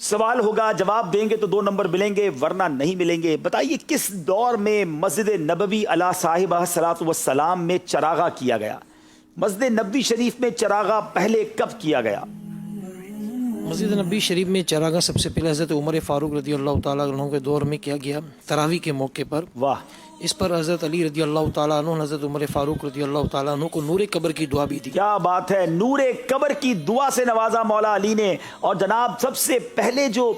سوال ہوگا, جواب دیں گے تو 2 نمبر ملیں گے ورنہ نہیں ملیں گے. بتائیے کس دور میں مسجد نبوی علی صاحبہ الصلاۃ والسلام میں چراغاں کیا گیا؟ مسجد نبوی شریف میں چراغاں پہلے کب کیا گیا؟ مسجد نبی شریف میں چراغاں سب سے پہلے حضرت عمر فاروق رضی اللہ تعالیٰ عنہ کے دور میں کیا گیا, تراویح کے موقع پر. واہ. اس پر حضرت علی رضی اللہ تعالیٰ عنہ, حضرت عمر فاروق رضی اللہ تعالیٰ عنہ کو نور قبر کی دعا بھی دی. کیا بات ہے, نور قبر کی دعا سے نوازا مولا علی نے. اور جناب سب سے پہلے جو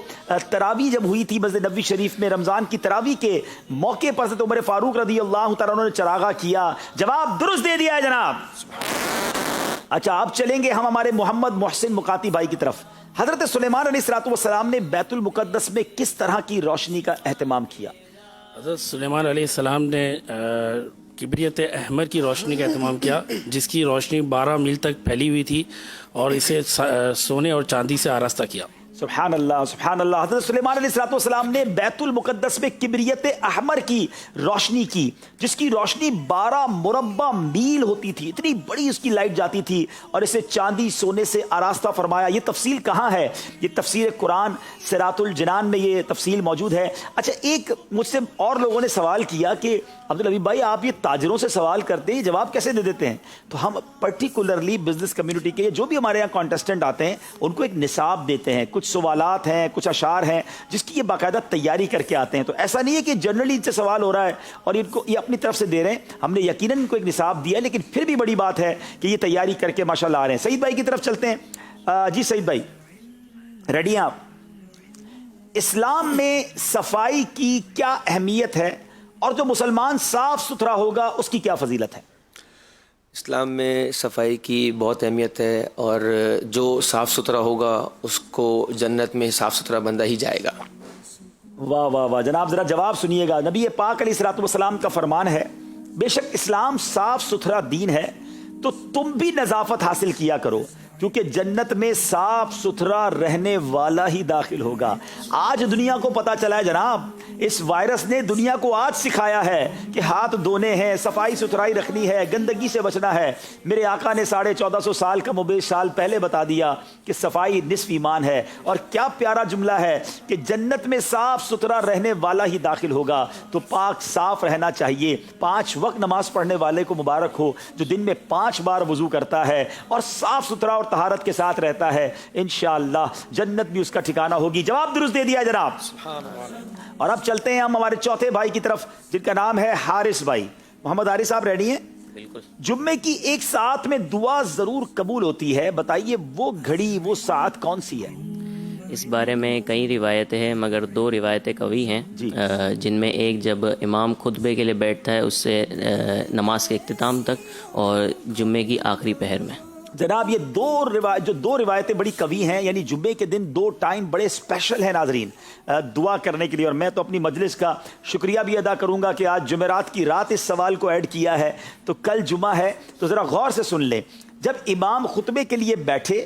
تراویح جب ہوئی تھی مسجد نبوی شریف میں, رمضان کی تراویح کے موقع پر حضرت عمر فاروق رضی اللہ تعالیٰ عنہ نے چراغاں کیا. جواب درست دے دیا ہے جناب. اچھا اب چلیں گے ہم ہمارے محمد محسن مقاتی بھائی کی طرف. حضرت سلیمان علیہ الصلوۃ والسلام نے بیت المقدس میں کس طرح کی روشنی کا اہتمام کیا؟ حضرت سلیمان علیہ السلام نے کبریت احمر کی روشنی کا اہتمام کیا, جس کی روشنی 12 میل تک پھیلی ہوئی تھی, اور اسے سونے اور چاندی سے آراستہ کیا. سبحان اللہ سبحان اللہ. حضرت سلیمان علیہ الصلوۃ والسلام نے بیت المقدس میں کبریت احمر کی روشنی کی, جس کی روشنی 12 مربع میل ہوتی تھی, اتنی بڑی اس کی لائٹ جاتی تھی, اور اسے چاندی سونے سے آراستہ فرمایا. یہ تفصیل کہاں ہے؟ یہ تفسیر قرآن صراط الجنان میں یہ تفصیل موجود ہے. اچھا ایک مجھ سے اور لوگوں نے سوال کیا کہ عبدالحبیب بھائی آپ یہ تاجروں سے سوال کرتے ہیں, جواب کیسے دے دیتے ہیں؟ تو ہم پرٹیکولرلی بزنس کمیونٹی کے جو بھی ہمارے یہاں کانٹیسٹنٹ آتے ہیں ان کو ایک نصاب دیتے ہیں, کچھ سوالات ہیں, کچھ اشعار ہیں جس کی یہ باقاعدہ تیاری کر کے آتے ہیں. تو ایسا نہیں ہے کہ جنرلی ان سے سوال ہو رہا ہے اور ان کو یہ اپنی طرف سے دے رہے ہیں. ہم نے یقیناً ان کو ایک نصاب دیا ہے, لیکن پھر بھی بڑی بات ہے کہ یہ تیاری کر کے ماشاءاللہ آ رہے ہیں. سعید بھائی کی طرف چلتے ہیں. جی سعید بھائی ریڈی ہیں آپ؟ اسلام میں صفائی کی کیا اہمیت ہے, اور جو مسلمان صاف ستھرا ہوگا اس کی کیا فضیلت ہے؟ اسلام میں صفائی کی بہت اہمیت ہے, اور جو صاف ستھرا ہوگا اس کو جنت میں صاف ستھرا بندہ ہی جائے گا. واہ واہ واہ. جناب ذرا جواب سنیے گا. نبی پاک علیہ الصلوۃ والسلام کا فرمان ہے, بے شک اسلام صاف ستھرا دین ہے تو تم بھی نظافت حاصل کیا کرو, کیونکہ جنت میں صاف ستھرا رہنے والا ہی داخل ہوگا. آج دنیا کو پتا چلا ہے جناب, اس وائرس نے دنیا کو آج سکھایا ہے کہ ہاتھ دھونے ہیں, صفائی ستھرائی رکھنی ہے, گندگی سے بچنا ہے. میرے آقا نے 1450 سال کا مبیش سال پہلے بتا دیا کہ صفائی نصف ایمان ہے. اور کیا پیارا جملہ ہے کہ جنت میں صاف ستھرا رہنے والا ہی داخل ہوگا. تو پاک صاف رہنا چاہیے. 5 وقت نماز پڑھنے والے کو مبارک ہو جو دن میں 5 بار وضو کرتا ہے اور صاف ستھرا اور طہارت کے ساتھ رہتا ہے. انشاءاللہ جنت بھی اس کا ٹھکانہ ہوگی. جواب درست دے دیا جناب. اور اب چلتے ہیں ہم ہمارے چوتھے بھائی کی طرف جن کا نام ہے حارث بھائی. محمد حارث صاحب ریڈی ہیں؟ بالکل. جمعے کی ایک ساعت میں دعا ضرور قبول ہوتی ہے, بتائیے وہ گھڑی وہ ساعت کون سی ہے؟ اس بارے میں کئی روایتیں ہیں, مگر 2 روایتیں قوی ہیں جن میں ایک جب امام خطبے کے لیے بیٹھتا ہے اس سے نماز کے اختتام تک, اور جمعے کی آخری پہر میں. جناب یہ دو روایتیں بڑی قوی ہیں, یعنی جمعے کے دن 2 ٹائم بڑے اسپیشل ہیں ناظرین دعا کرنے کے لیے. اور میں تو اپنی مجلس کا شکریہ بھی ادا کروں گا کہ آج جمعرات کی رات اس سوال کو ایڈ کیا ہے, تو کل جمعہ ہے. تو ذرا غور سے سن لیں, جب امام خطبے کے لیے بیٹھے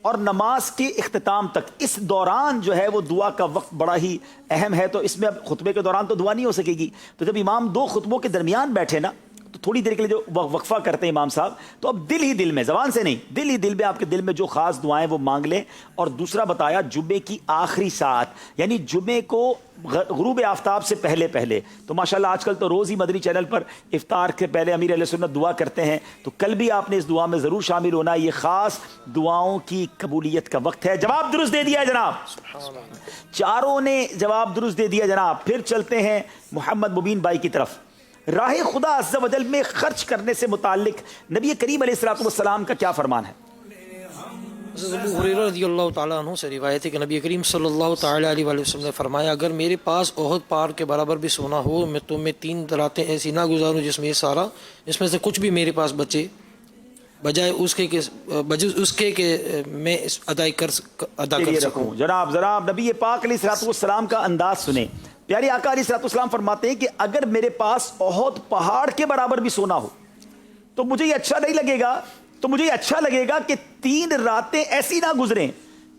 اور نماز کے اختتام تک, اس دوران جو ہے وہ دعا کا وقت بڑا ہی اہم ہے. تو اس میں اب خطبے کے دوران تو دعا نہیں ہو سکے گی, تو جب امام 2 خطبوں کے درمیان بیٹھے نا, تو تھوڑی دیر کے لیے جو وقفہ کرتے ہیں امام صاحب, تو اب دل ہی دل میں, زبان سے نہیں, دل ہی دل میں آپ کے دل میں جو خاص دعائیں وہ مانگ لیں. اور دوسرا بتایا جمعے کی آخری ساعت, یعنی جمعے کو غروب آفتاب سے پہلے. تو ماشاءاللہ آج کل تو روز ہی مدنی چینل پر افطار کے پہلے امیر اہل سنت دعا کرتے ہیں, تو کل بھی آپ نے اس دعا میں ضرور شامل ہونا. یہ خاص دعاؤں کی قبولیت کا وقت ہے. جواب درست دے دیا جناب, چاروں نے جواب درست دے دیا جناب. پھر چلتے ہیں محمد مبین بھائی کی طرف. راہ خدا عز و جل میں خرچ کرنے سے متعلق نبی کریم علیہ الصلوۃ والسلام کا کیا فرمان ہے؟ حضرت ابو ہریرہ رضی اللہ تعالیٰ عنہ سے روایت ہے کہ نبی کریم صلی اللہ تعالیٰ علیہ وسلم نے فرمایا, اگر میرے پاس احد پہاڑ کے برابر بھی سونا ہو, میں 3 راتیں ایسی نہ گزاروں جس میں سے کچھ بھی میرے پاس بچے, بجائے اس کے کہ میں ادا کر سکوں. جناب نبی پاک علیہ الصلوۃ والسلام کا انداز سنیں. پیارے آقا علیہ الصلوۃ والسلام فرماتے ہیں کہ اگر میرے پاس احد پہاڑ کے برابر بھی سونا ہو تو مجھے یہ اچھا نہیں لگے گا, تو مجھے یہ اچھا لگے گا کہ 3 راتیں ایسی نہ گزریں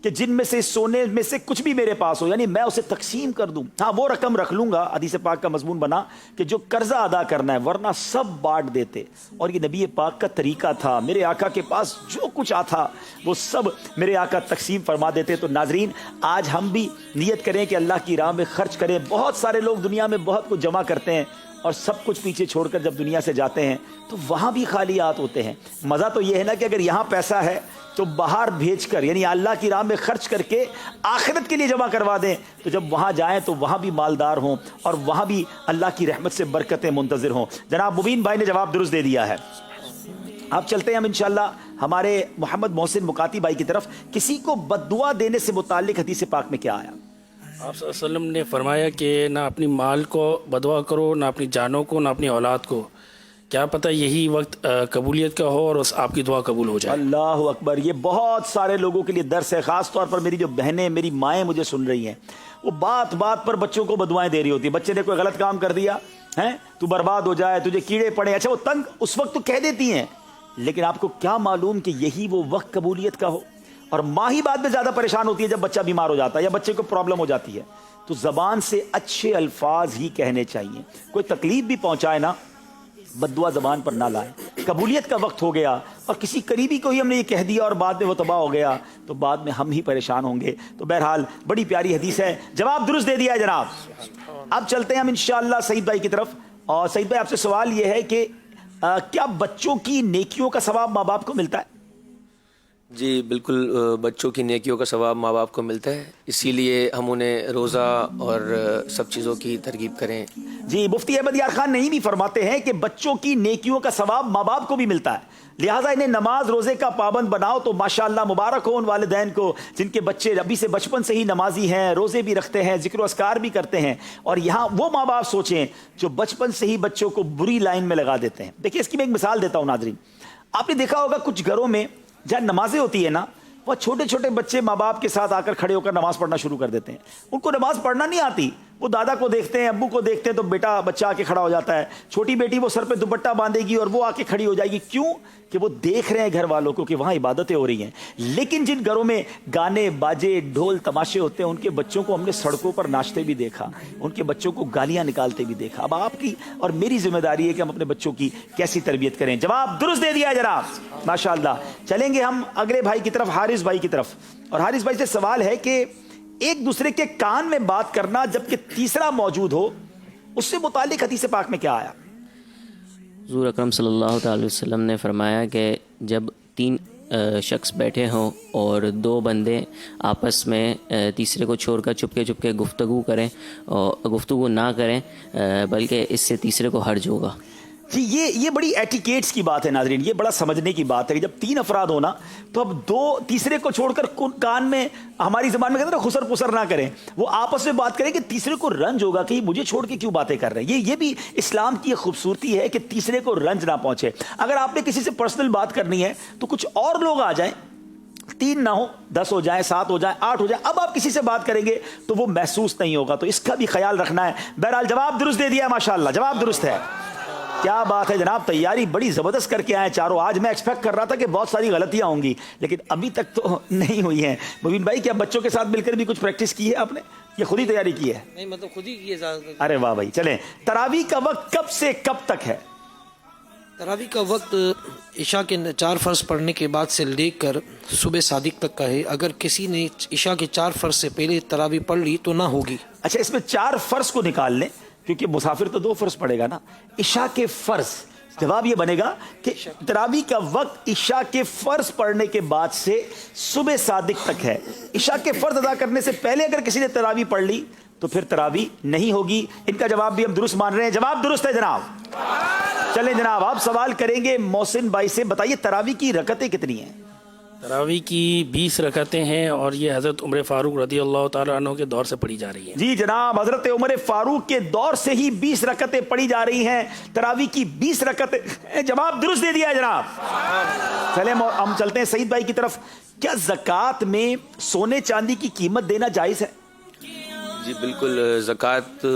کہ جن میں سے سونے میں سے کچھ بھی میرے پاس ہو یعنی میں اسے تقسیم کر دوں, ہاں وہ رقم رکھ لوں گا. حدیث پاک کا مضمون بنا کہ جو قرضہ ادا کرنا ہے, ورنہ سب بانٹ دیتے. اور یہ نبی پاک کا طریقہ تھا, میرے آقا کے پاس جو کچھ آتا وہ سب میرے آقا تقسیم فرما دیتے. تو ناظرین, آج ہم بھی نیت کریں کہ اللہ کی راہ میں خرچ کریں. بہت سارے لوگ دنیا میں بہت کچھ جمع کرتے ہیں اور سب کچھ پیچھے چھوڑ کر جب دنیا سے جاتے ہیں تو وہاں بھی خالیات ہوتے ہیں. مزہ تو یہ ہے نا کہ اگر یہاں پیسہ ہے تو باہر بھیج کر یعنی اللہ کی راہ میں خرچ کر کے آخرت کے لیے جمع کروا دیں, تو جب وہاں جائیں تو وہاں بھی مالدار ہوں اور وہاں بھی اللہ کی رحمت سے برکتیں منتظر ہوں. جناب مبین بھائی نے جواب درست دے دیا ہے. آپ چلتے ہیں ہم انشاءاللہ ہمارے محمد محسن مکاتی بھائی کی طرف. کسی کو بد دعا دینے سے متعلق حدیث پاک میں کیا آیا؟ آپ صلی اللہ علیہ وسلم نے فرمایا کہ نہ اپنی مال کو بدعا کرو, نہ اپنی جانوں کو, نہ اپنی اولاد کو. کیا پتہ یہی وقت قبولیت کا ہو اور آپ کی دعا قبول ہو جائے. اللہ اکبر. یہ بہت سارے لوگوں کے لیے درس ہے, خاص طور پر میری جو بہنیں, میری مائیں مجھے سن رہی ہیں, وہ بات بات پر بچوں کو بدوائیں دے رہی ہوتی. بچے نے کوئی غلط کام کر دیا ہے, تو برباد ہو جائے, تجھے کیڑے پڑے. اچھا وہ تنگ اس وقت تو کہہ دیتی ہیں, لیکن آپ کو کیا معلوم کہ یہی وہ وقت قبولیت کا ہو. اور ماں ہی بعد میں زیادہ پریشان ہوتی ہے جب بچہ بیمار ہو جاتا ہے یا بچے کو پرابلم ہو جاتی ہے. تو زبان سے اچھے الفاظ ہی کہنے چاہیے. کوئی تکلیف بھی پہنچائے نا, بد دعا زبان پر نہ لائیں. قبولیت کا وقت ہو گیا اور کسی قریبی کو ہی ہم نے یہ کہہ دیا اور بعد میں وہ تباہ ہو گیا, تو بعد میں ہم ہی پریشان ہوں گے. تو بہرحال بڑی پیاری حدیث ہے, جواب درست دے دیا ہے جناب. اب چلتے ہیں ہم انشاءاللہ سعید بھائی کی طرف. اور سعید بھائی آپ سے سوال یہ ہے کہ کیا بچوں کی نیکیوں کا ثواب ماں باپ کو ملتا ہے؟ جی بالکل, بچوں کی نیکیوں کا ثواب ماں باپ کو ملتا ہے, اسی لیے ہم انہیں روزہ اور سب چیزوں کی ترغیب کریں. جی مفتی احمد یار خان نہیں بھی فرماتے ہیں کہ بچوں کی نیکیوں کا ثواب ماں باپ کو بھی ملتا ہے, لہٰذا انہیں نماز روزے کا پابند بناؤ. تو ماشاءاللہ مبارک ہو ان والدین کو جن کے بچے ابھی سے بچپن سے ہی نمازی ہیں, روزے بھی رکھتے ہیں, ذکر و اذکار بھی کرتے ہیں. اور یہاں وہ ماں باپ سوچیں جو بچپن سے ہی بچوں کو بری لائن میں لگا دیتے ہیں. دیکھیے اس کی میں ایک مثال دیتا ہوں ناظرین. آپ نے دیکھا ہوگا کچھ گھروں میں جہاں نمازیں ہوتی ہے نا, وہ چھوٹے چھوٹے بچے ماں باپ کے ساتھ آ کر کھڑے ہو کر نماز پڑھنا شروع کر دیتے ہیں. ان کو نماز پڑھنا نہیں آتی, وہ دادا کو دیکھتے ہیں, ابو کو دیکھتے ہیں, تو بیٹا بچہ آ کے کھڑا ہو جاتا ہے. چھوٹی بیٹی وہ سر پہ دوپٹہ باندھے گی اور وہ آ کے کھڑی ہو جائے گی. کیوں؟ کہ وہ دیکھ رہے ہیں گھر والوں کو کہ وہاں عبادتیں ہو رہی ہیں. لیکن جن گھروں میں گانے باجے ڈھول تماشے ہوتے ہیں, ان کے بچوں کو ہم نے سڑکوں پر ناچتے بھی دیکھا, ان کے بچوں کو گالیاں نکالتے بھی دیکھا. اب آپ کی اور میری ذمہ داری ہے کہ ہم اپنے بچوں کی کیسی تربیت کریں. جواب درست دے دیا ہے جناب, ماشاءاللہ. چلیں گے ہم اگلے بھائی کی طرف, حارث بھائی کی طرف. اور حارث بھائی سے سوال ہے کہ ایک دوسرے کے کان میں بات کرنا جبکہ تیسرا موجود ہو, اس سے متعلق حدیث پاک میں کیا آیا؟ حضور اکرم صلی اللہ تعالی وسلم نے فرمایا کہ جب 3 شخص بیٹھے ہوں اور 2 بندے آپس میں تیسرے کو چھوڑ کر چپکے گفتگو کریں اور گفتگو نہ کریں بلکہ اس سے تیسرے کو حرج ہوگا. جی یہ بڑی ایٹیکیٹس کی بات ہے ناظرین, یہ بڑا سمجھنے کی بات ہے کہ جب 3 افراد ہونا تو اب 2 تیسرے کو چھوڑ کر کان میں, ہماری زبان میں کہتے ہیں نا خسر پسر نہ کریں, وہ آپس میں بات کریں کہ تیسرے کو رنج ہوگا کہ مجھے چھوڑ کے کیوں باتیں کر رہے ہیں. یہ بھی اسلام کی ایک خوبصورتی ہے کہ تیسرے کو رنج نہ پہنچے. اگر آپ نے کسی سے پرسنل بات کرنی ہے تو کچھ اور لوگ آ جائیں, 3 نہ ہو, 10 ہو جائیں, 7 ہو جائیں, 8 ہو جائیں, اب آپ کسی سے بات کریں گے تو وہ محسوس نہیں ہوگا. تو اس کا بھی خیال رکھنا ہے. بہرحال جواب درست دے دیا ماشاءاللہ, جواب درست ہے. کیا بات ہے جناب, تیاری بڑی زبردست کر کے آئے چاروں. آج میں ایکسپیکٹ کر رہا تھا کہ بہت ساری غلطیاں ہوں گی, لیکن ابھی تک تو نہیں ہوئی ہیں. مبین بھائی کیا بچوں کے ساتھ مل کر بھی کچھ پریکٹس کی ہے آپ نے, یہ خود ہی تیاری کی ہے؟ نہیں مطلب خود ہی کیے زیادہ. ارے واہ بھائی. چلیں, تراویح کا وقت کب سے کب تک ہے؟ تراویح کا وقت عشاء کے 4 فرض پڑھنے کے بعد سے لے کر صبح صادق تک کا ہے. اگر کسی نے عشاء کے 4 فرض سے پہلے تراویح پڑھ لی تو نہ ہوگی. اچھا, اس میں 4 فرض کو نکال لیں کیونکہ مسافر تو 2 فرض پڑے گا نا. عشاء کے فرض, جواب یہ بنے گا کہ تراویح کا وقت عشاء کے فرض پڑھنے کے بعد سے صبح صادق تک ہے. عشاء کے فرض ادا کرنے سے پہلے اگر کسی نے تراویح پڑھ لی تو پھر تراویح نہیں ہوگی. ان کا جواب بھی ہم درست مان رہے ہیں, جواب درست ہے جناب. چلیں جناب, آپ سوال کریں گے محسن بھائی سے. بتائیے تراویح کی رکعتیں کتنی ہیں؟ تراویح کی 20 رکعتیں ہیں اور یہ حضرت عمر فاروق رضی اللہ تعالیٰ عنہ کے دور سے پڑھی جا رہی ہیں. جی جناب, حضرت عمر فاروق کے دور سے ہی 20 رکعتیں پڑھی جا رہی ہیں. تراویح کی 20 رکعتیں, جواب درست دے دیا ہے جناب. چلیں ہم چلتے ہیں سعید بھائی کی طرف. کیا زکوٰۃ میں سونے چاندی کی قیمت دینا جائز ہے؟ جی بالکل, زکوٰۃ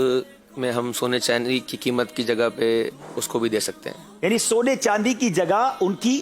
میں ہم سونے چاندی کی قیمت کی جگہ پہ اس کو بھی دے سکتے ہیں. یعنی سونے چاندی کی جگہ ان کی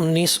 19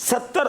70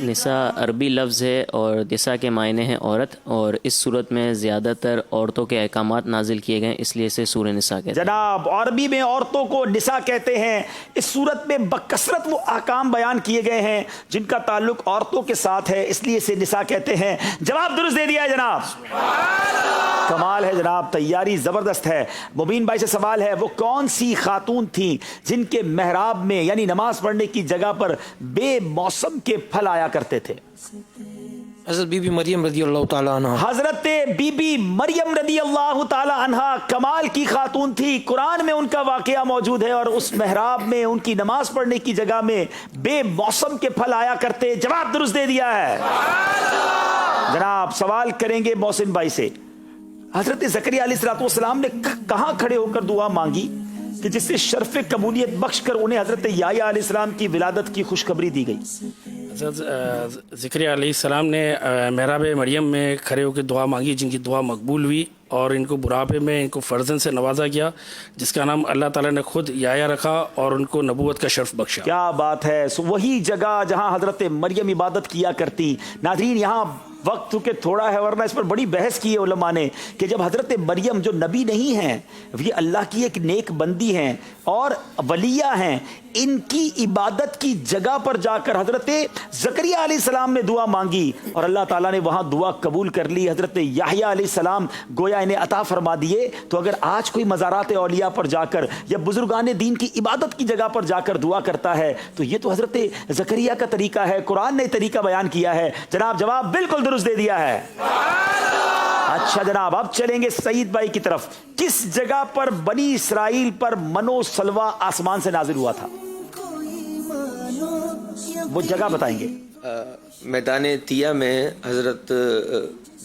نساء عربی لفظ ہے اور نساء کے معنی ہیں عورت، اور اس صورت میں زیادہ تر عورتوں کے احکامات نازل کیے گئے، اس لیے اسے سورہ نساء کہتے ہیں۔ جناب عربی میں عورتوں کو نساء کہتے ہیں۔ اس صورت میں بکثرت وہ احکام بیان کیے گئے ہیں جن کا تعلق عورتوں کے ساتھ ہے، اس لیے اسے نساء کہتے ہیں۔ جواب درست دے دیا ہے جناب، کمال ہے جناب، تیاری زبردست ہے۔ مبین بھائی سے سوال ہے، وہ کون سی خاتون تھیں جن کے محراب میں یعنی نماز پڑھنے کی جگہ پر بے موسم کے پھل آیا کرتے تھے؟ حضرت بی بی مریم رضی اللہ تعالیٰ عنہ۔ حضرت بی بی مریم رضی اللہ تعالی عنہا کمال کی خاتون تھی، قرآن میں ان کا واقعہ موجود ہے، اور اس محراب میں ان کی نماز پڑھنے کی جگہ میں بے موسم کے پھل آیا کرتے۔ جواب درست دے دیا ہے جناب۔ سوال کریں گے محسن بھائی سے، حضرت زکریا علیہ السلام نے کہاں کھڑے ہو کر دعا مانگی کہ جس سے شرف قبولیت بخش کر انہیں حضرت یحییٰ علیہ السلام کی ولادت کی خوشخبری دی گئی؟ حضرت زکریا علیہ السلام نے محراب مریم میں کھڑے ہو کے دعا مانگی، جن کی دعا مقبول ہوئی، اور ان کو بڑھاپے میں ان کو فرزند سے نوازا گیا، جس کا نام اللہ تعالیٰ نے خود یحییٰ رکھا اور ان کو نبوت کا شرف بخشا۔ کیا بات ہے، وہی جگہ جہاں حضرت مریم عبادت کیا کرتی۔ ناظرین یہاں وقت چونکہ تھوڑا ہے، ورنہ اس پر بڑی بحث کی ہے علماء نے کہ جب حضرت مریم جو نبی نہیں ہیں، یہ اللہ کی ایک نیک بندی ہیں اور ولیہ ہیں، ان کی عبادت کی جگہ پر جا کر حضرت زکریا علیہ السلام نے دعا مانگی اور اللہ تعالیٰ نے وہاں دعا قبول کر لی، حضرت یحییٰ علیہ السلام گویا انہیں عطا فرما دیے۔ تو اگر آج کوئی مزارات اولیاء پر جا کر یا بزرگان دین کی عبادت کی جگہ پر جا کر دعا کرتا ہے تو یہ تو حضرت زکریا کا طریقہ ہے، قرآن نے طریقہ بیان کیا ہے۔ جناب جواب بالکل درست دے دیا ہے۔ اچھا جناب، اب چلیں گے سعید بھائی کی طرف۔ کس جگہ پر بنی اسرائیل پر منو سلوہ آسمان سے نازل ہوا تھا؟ وہ جگہ بتائیں گے۔ میدان تیہ میں حضرت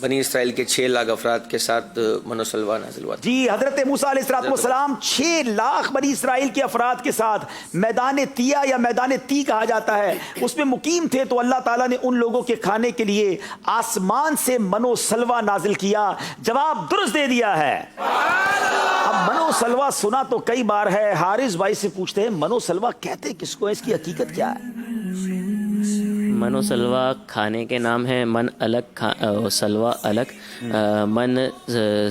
بنی اسرائیل کے 6 لاکھ افراد کے ساتھ منو سلوہ نازل ہوا تھا۔ جی، حضرت موسیٰ علیہ السلام 6 لاکھ بنی اسرائیل کے افراد کے ساتھ میدان تیہ یا میدان تی کہا جاتا ہے، اس میں مقیم تھے، تو اللہ تعالیٰ نے ان لوگوں کے کھانے کے لیے آسمان سے منو سلوہ نازل کیا۔ جواب درست دے دیا ہے۔ اب منو سلوہ سنا تو کئی بار ہے، حارث بھائی سے پوچھتے ہیں منو سلوہ کہتے کس کو، اس کی حقیقت کیا ہے؟ من و سلوہ کھانے کے نام ہے، من الگ سلوہ الگ۔ من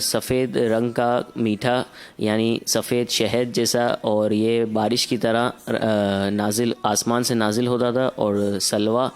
سفید رنگ کا میٹھا یعنی سفید شہد جیسا، اور یہ بارش کی طرح نازل آسمان سے نازل ہوتا تھا، اور سلوہ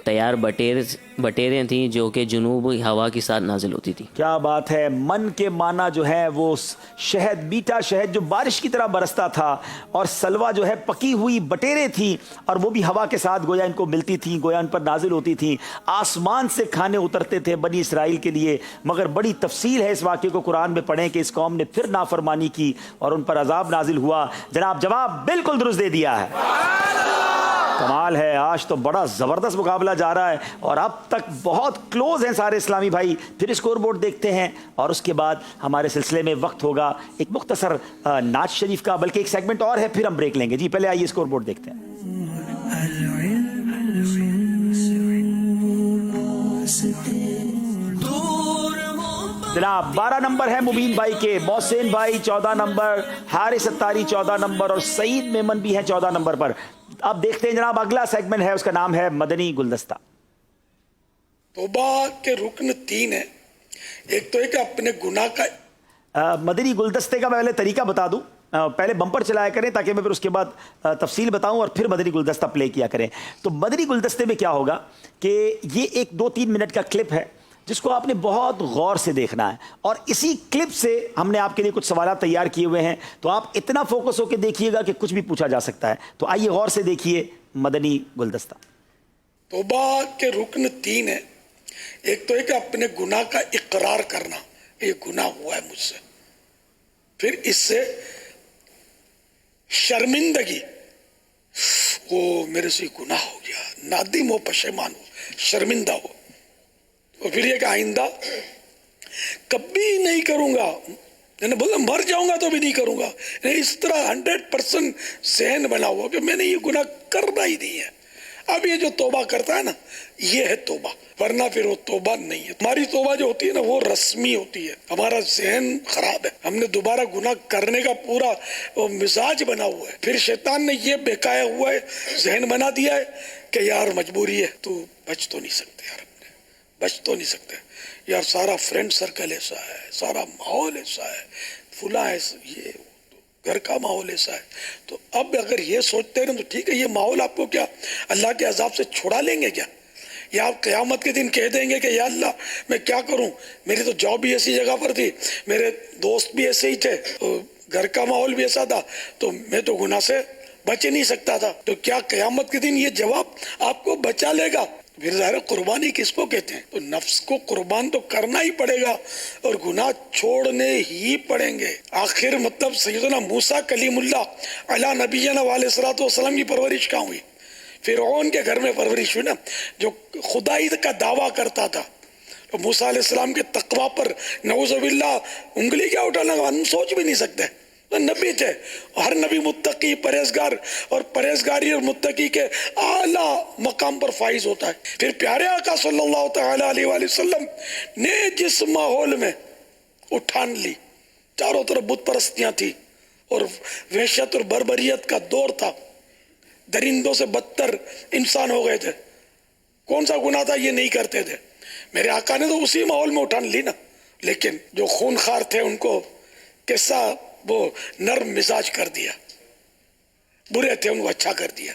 تیار بٹیریں تھیں جو کہ جنوبی ہوا کے ساتھ نازل ہوتی تھی۔ کیا بات ہے، من کے معنی جو ہے وہ شہد، میٹھا شہد جو بارش کی طرح برستا تھا، اور سلوہ جو ہے پکی ہوئی بٹیریں تھیں، اور وہ بھی ہوا کے ساتھ گویا ان کو ملتی تھیں، گویا ان پر نازل ہوتی تھیں۔ آسمان سے کھانے اترتے تھے بنی اسرائیل کے لیے، مگر بڑی تفصیل ہے اس واقعے کو قرآن میں پڑھیں کہ اس قوم نے پھر نافرمانی کی اور ان پر عذاب نازل ہوا۔ جناب جواب بالکل درست دے دیا ہے۔ کمال ہے، آج تو بڑا زبردست مقابلہ جا رہا ہے، اور اب تک بہت کلوز ہیں سارے اسلامی بھائی۔ پھر اسکور بورڈ دیکھتے ہیں، اور اس کے بعد ہمارے سلسلے میں وقت ہوگا ایک مختصر نعت شریف کا، بلکہ ایک سیگمنٹ اور ہے، پھر ہم بریک لیں گے۔ جی پہلے آئیے اسکور بورڈ دیکھتے ہیں۔ جناب 12 نمبر ہے مبین بھائی کے، محسن بھائی 14 نمبر، حارث اتاری 14 نمبر، اور سعید میمن بھی ہیں 14 نمبر پر۔ اب دیکھتے ہیں جناب اگلا سیگمنٹ ہے، اس کا نام ہے مدنی گلدستہ۔ توبہ کے رکن 3 ہیں، ایک تو ہے کہ اپنے گناہ کا مدنی گلدستے کا میں پہلے طریقہ بتا دوں، پہلے بمپر چلایا کریں تاکہ میں پھر اس کے بعد تفصیل بتاؤں اور پھر مدنی گلدستہ پلے کیا کریں۔ تو مدنی گلدستے میں کیا ہوگا کہ یہ ایک 2-3 منٹ کا کلپ ہے جس کو آپ نے بہت غور سے دیکھنا ہے، اور اسی کلپ سے ہم نے آپ کے لیے کچھ سوالات تیار کیے ہوئے ہیں، تو آپ اتنا فوکس ہو کے دیکھیے گا کہ کچھ بھی پوچھا جا سکتا ہے۔ تو آئیے غور سے دیکھیے مدنی گلدستہ۔ توبہ کے رکن 3 ہیں، ایک تو ہے کہ اپنے گناہ کا اقرار کرنا، یہ گناہ ہوا ہے مجھ سے، پھر اس سے شرمندگی، وہ میرے سے گناہ ہو گیا، نادم ہو، پشیمان ہو، شرمندہ ہو، اور پھر یہ کہ آئندہ کبھی نہیں کروں گا، یعنی بولے مر جاؤں گا تو بھی نہیں کروں گا، یعنی اس طرح 100% ذہن بنا ہوا کہ میں نے یہ گناہ کرنا ہی نہیں ہے۔ اب یہ جو توبہ کرتا ہے نا یہ ہے توبہ، ورنہ پھر وہ توبہ نہیں ہے. ہماری توبہ جو ہوتی ہے نا وہ رسمی ہوتی ہے، ہمارا ذہن خراب ہے، ہم نے دوبارہ گناہ کرنے کا پورا مزاج بنا ہوا ہے. پھر شیطان نے یہ بہکایا ہوا ہے، ذہن بنا دیا ہے کہ یار مجبوری ہے، تو بچ تو نہیں سکتے یار، بچ تو نہیں سکتے یار، سارا فرینڈ سرکل ایسا ہے، سارا ماحول ایسا ہے، فلاں ایسا، یہ گھر کا ماحول ایسا ہے. تو اب اگر یہ سوچتے ہیں تو ٹھیک ہے، یہ ماحول آپ کو کیا اللہ کے عذاب سے چھڑا لیں گے کیا؟ یا آپ قیامت کے دن کہہ دیں گے کہ یا اللہ میں کیا کروں، میری تو جاب بھی ایسی جگہ پر تھی، میرے دوست بھی ایسے ہی تھے، گھر کا ماحول بھی ایسا تھا، تو میں تو گناہ سے بچ نہیں سکتا تھا. تو کیا قیامت کے دن یہ جواب آپ کو بچا لے گا؟ پھر ظاہر قربانی کس کو کہتے ہیں؟ تو نفس کو قربان تو کرنا ہی پڑے گا اور گناہ چھوڑنے ہی پڑیں گے. آخر مطلب سیدنا موسیٰ کلیم اللہ علی نبینا علیہ الصلوۃ والسلام کی پرورش کہاں ہوئی؟ فرعون کے گھر میں پرورش ہوئی نا، جو خدائی کا دعویٰ کرتا تھا. تو موسیٰ علیہ السلام کے تقویٰ پر نعوذ باللہ انگلی کیا اٹھانا، ہم سوچ بھی نہیں سکتے. نبی تھے، ہر نبی متقی پرہیزگار، اور پرہیزگاری اور متقی کے اعلیٰ مقام پر فائز ہوتا ہے. پھر پیارے آقا صلی اللہ تعالی علیہ وآلہ وسلم نے جس ماحول میں اٹھان لی، چاروں طرف بت پرستیاں تھی اور وحشت اور بربریت کا دور تھا، درندوں سے بدتر انسان ہو گئے تھے. کون سا گناہ تھا یہ نہیں کرتے تھے. میرے آقا نے تو اسی ماحول میں اٹھان لی نا. لیکن جو خونخوار تھے ان کو کیسا وہ نرم مزاج کر دیا، برے تھے ان کو اچھا کر دیا،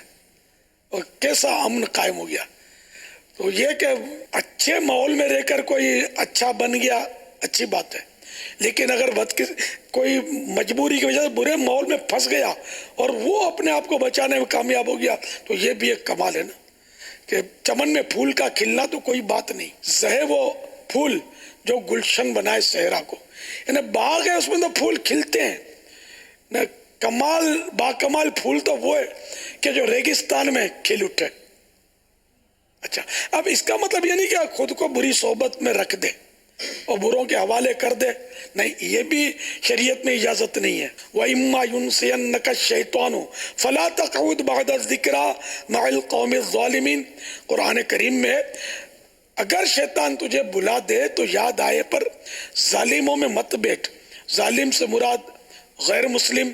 اور کیسا امن قائم ہو گیا. تو یہ کہ اچھے ماحول میں رہ کر کوئی اچھا بن گیا اچھی بات ہے، لیکن اگر کوئی مجبوری کی وجہ سے برے ماحول میں پھنس گیا اور وہ اپنے آپ کو بچانے میں کامیاب ہو گیا تو یہ بھی ایک کمال ہے نا. کہ چمن میں پھول کا کھلنا تو کوئی بات نہیں، زہے وہ پھول جو گلشن بنائے صحرا کو، یعنی باغ ہے اس میں تو پھول کھلتے ہیں. کمال باکمال پھول تو وہ ہے کہ جو ریگستان میں کھل اٹھے. اچھا، اب اس کا مطلب یہ نہیں کہ خود کو بری صحبت میں رکھ دے اور بروں کے حوالے کر دے، نہیں، یہ بھی شریعت میں اجازت نہیں ہے. وَإِمَّا يُنْسِيَنَّكَ الشَّيْطَانُ فَلَا تَقْعُدْ بَعْدَ الذِّكْرَىٰ مَعَ الْقَوْمِ الظَّالِمِينَ. قرآن کریم میں اگر شیطان تجھے بلا دے تو یاد آئے پر ظالموں میں مت بیٹھ. ظالم سے مراد غیر مسلم،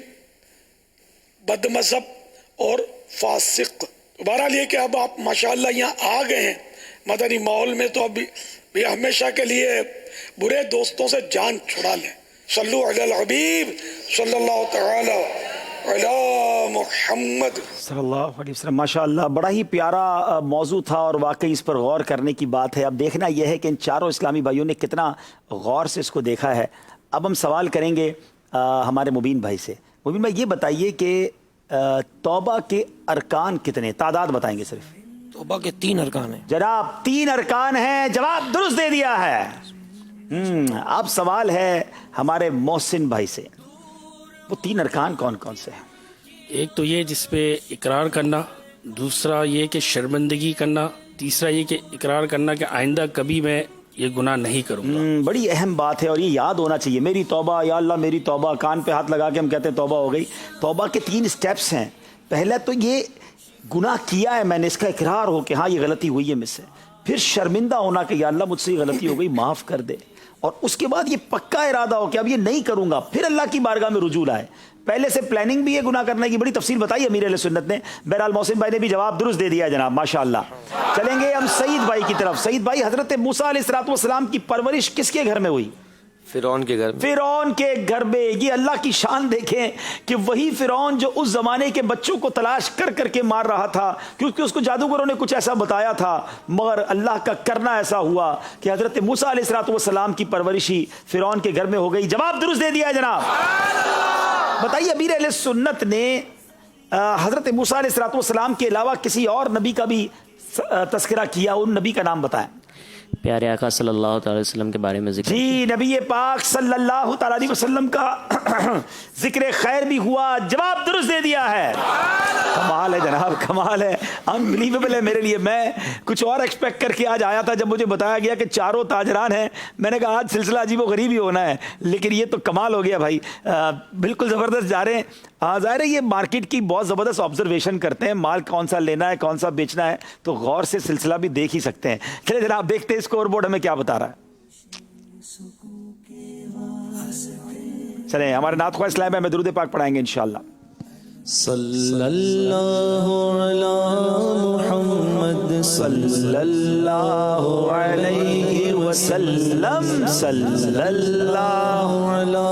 بد مذہب اور فاسق. بہرحال یہ کہ اب آپ ماشاءاللہ یہاں آ گئے ہیں مدنی ماحول میں، تو اب ہمیشہ کے لیے برے دوستوں سے جان چھڑا لیں. صلو علی الحبیب صلی اللہ تعالی علی محمد صلی اللہ علیہ وسلم. ماشاءاللہ بڑا ہی پیارا موضوع تھا اور واقعی اس پر غور کرنے کی بات ہے. اب دیکھنا یہ ہے کہ ان چاروں اسلامی بھائیوں نے کتنا غور سے اس کو دیکھا ہے. اب ہم سوال کریں گے ہمارے مبین بھائی سے. مبین بھائی یہ بتائیے کہ توبہ کے ارکان کتنے، تعداد بتائیں گے صرف. توبہ کے 3 ارکان ہیں جناب، 3 ارکان ہیں. جواب درست دے دیا ہے. اب سوال ہے ہمارے محسن بھائی سے، وہ 3 ارکان کون کون سے ہیں؟ ایک تو یہ جس پہ اقرار کرنا، دوسرا یہ کہ شرمندگی کرنا، تیسرا یہ کہ اقرار کرنا کہ آئندہ کبھی میں یہ گناہ نہیں کروں گا. بڑی اہم بات ہے اور یہ یاد ہونا چاہیے. میری توبہ، یا اللہ میری توبہ، کان پہ ہاتھ لگا کے ہم کہتے ہیں توبہ ہو گئی. توبہ کے 3 سٹیپس ہیں. پہلا تو یہ گناہ کیا ہے میں نے، اس کا اقرار ہو کہ ہاں یہ غلطی ہوئی ہے مجھ سے. پھر شرمندہ ہونا کہ یا اللہ مجھ سے یہ غلطی ہو گئی، معاف کر دے. اور اس کے بعد یہ پکا ارادہ ہو کہ اب یہ نہیں کروں گا. پھر اللہ کی بارگاہ میں رجوع لائے. پہلے سے پلاننگ بھی ہے گناہ کرنے کی، بڑی تفصیل بتائی امیر اہل سنت نے. بہرحال محسن بھائی نے بھی جواب درست دے دیا جناب، ماشاءاللہ. چلیں گے ہم سعید بھائی کی طرف. سعید بھائی، حضرت موسیٰ علیہ السلام کی پرورش کس کے گھر میں ہوئی؟ فرعون کے گھر میں. فرعون کے گھر میں. یہ اللہ کی شان دیکھیں کہ وہی فرعون جو اس زمانے کے بچوں کو تلاش کر کر کے مار رہا تھا کیونکہ اس کو جادوگروں نے کچھ ایسا بتایا تھا، مگر اللہ کا کرنا ایسا ہوا کہ حضرت موسیٰ علیہ السلام کی پرورش ہی فرعون کے گھر میں ہو گئی. جواب درست دے دیا ہے جناب. بتائیے امیر اہل سنت نے حضرت موسیٰ علیہ السلام کے علاوہ کسی اور نبی کا بھی تذکرہ کیا، ان نبی کا نام بتائیں. پیارے آقا صلی اللہ تعالی وسلم کے بارے میں ذکر جی نبی پاک صلی اللہ تعالی علیہ وسلم کا ذکر خیر بھی ہوا, جواب درست دے دیا ہے. کمال ہے جناب, کمال ہے, انبلیویبل ہے میرے لیے. میں کچھ اور ایکسپیکٹ کر کے آج آیا تھا, جب مجھے بتایا گیا کہ چاروں تاجران ہیں, میں نے کہا آج سلسلہ عجیب و غریب ہی ہونا ہے, لیکن یہ تو کمال ہو گیا بھائی. بالکل زبردست جا رہے ہیں. ظاہر ہے یہ مارکیٹ کی بہت زبردست آبزرویشن کرتے ہیں, مال کون سا لینا ہے کون سا بیچنا ہے, تو غور سے سلسلہ بھی دیکھ ہی سکتے ہیں. چلے جناب دیکھتے ہیں اسکور بورڈ ہمیں کیا بتا رہا ہے. چلیں ہمارے نعت خواہ اسلام میں ہمیں درود پاک پڑھائیں گے انشاءاللہ. صلی اللہ علی محمد صلی اللہ علیہ وسلم صلی اللہ علی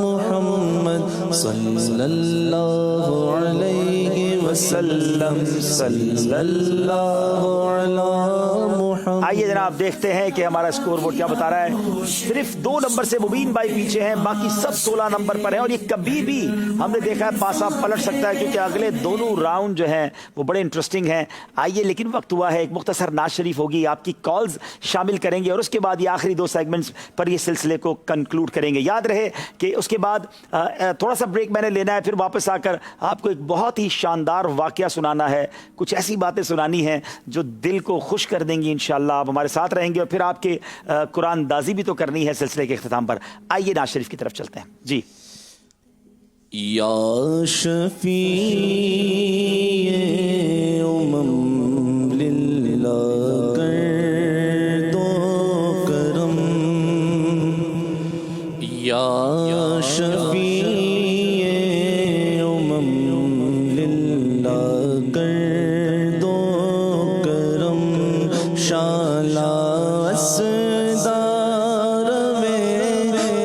محمد صلی اللہ علیہ وسلم صلی اللہ علی محمد. آئیے جناب دیکھتے ہیں کہ ہمارا اسکور بورڈ کیا بتا رہا ہے. صرف 2 نمبر سے مبین بھائی پیچھے ہیں, باقی سب 16 نمبر پر ہیں, اور یہ کبھی بھی ہم نے دیکھا ہے پاسا پلٹ سکتا ہے, کیونکہ اگلے دونوں راؤنڈ جو ہیں وہ بڑے انٹرسٹنگ ہیں. آئیے لیکن وقت ہوا ہے, ایک مختصر نعت شریف ہوگی, آپ کی کالز شامل کریں گے, اور اس کے بعد یہ آخری 2 سیگمنٹس پر یہ سلسلے کو کنکلوڈ کریں گے. یاد رہے کہ اس کے بعد تھوڑا سا بریک میں نے لینا ہے, پھر واپس آ کر آپ کو ایک بہت ہی شاندار واقعہ سنانا ہے, کچھ ایسی باتیں سنانی ہیں جو دل کو خوش کر دیں گی انشاءاللہ. آپ ہمارے ساتھ رہیں گے, اور پھر آپ کے قرآن دازی بھی تو کرنی ہے سلسلے کے اختتام پر. آئیے نعت شریف کی طرف چلتے ہیں. جی. یا شفیع امم للہ کر دو کرم, یا شفیع امم للہ کر دو کرم, شالا اسدار میں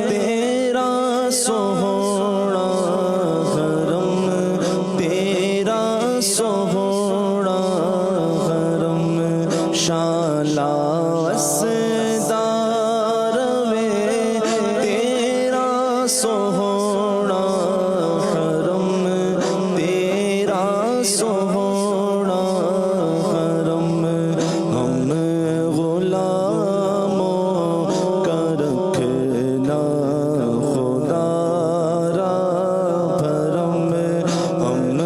تیرا سوہنا حرم, تیرا سوہنا حرم, شالا اسدار میں تیرا سوہنا حرم, تیرا سوہنا حرم. ہم غلاموں کا رکھنا خدا را بھرم, ہم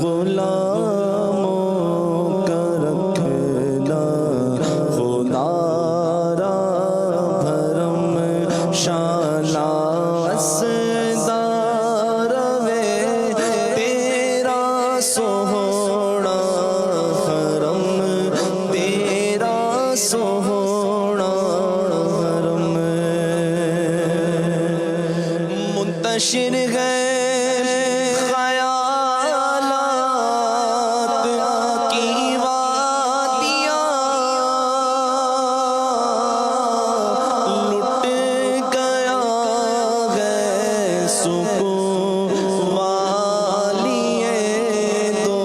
غلاموں کا رکھنا خدا را بھرم, شالا اسدار میں تیرا سوہنا حرم, تیرا سوہنا حرم. منتشر ہے خیالات کی وادیاں, لٹ گیا ہے سکون والی دو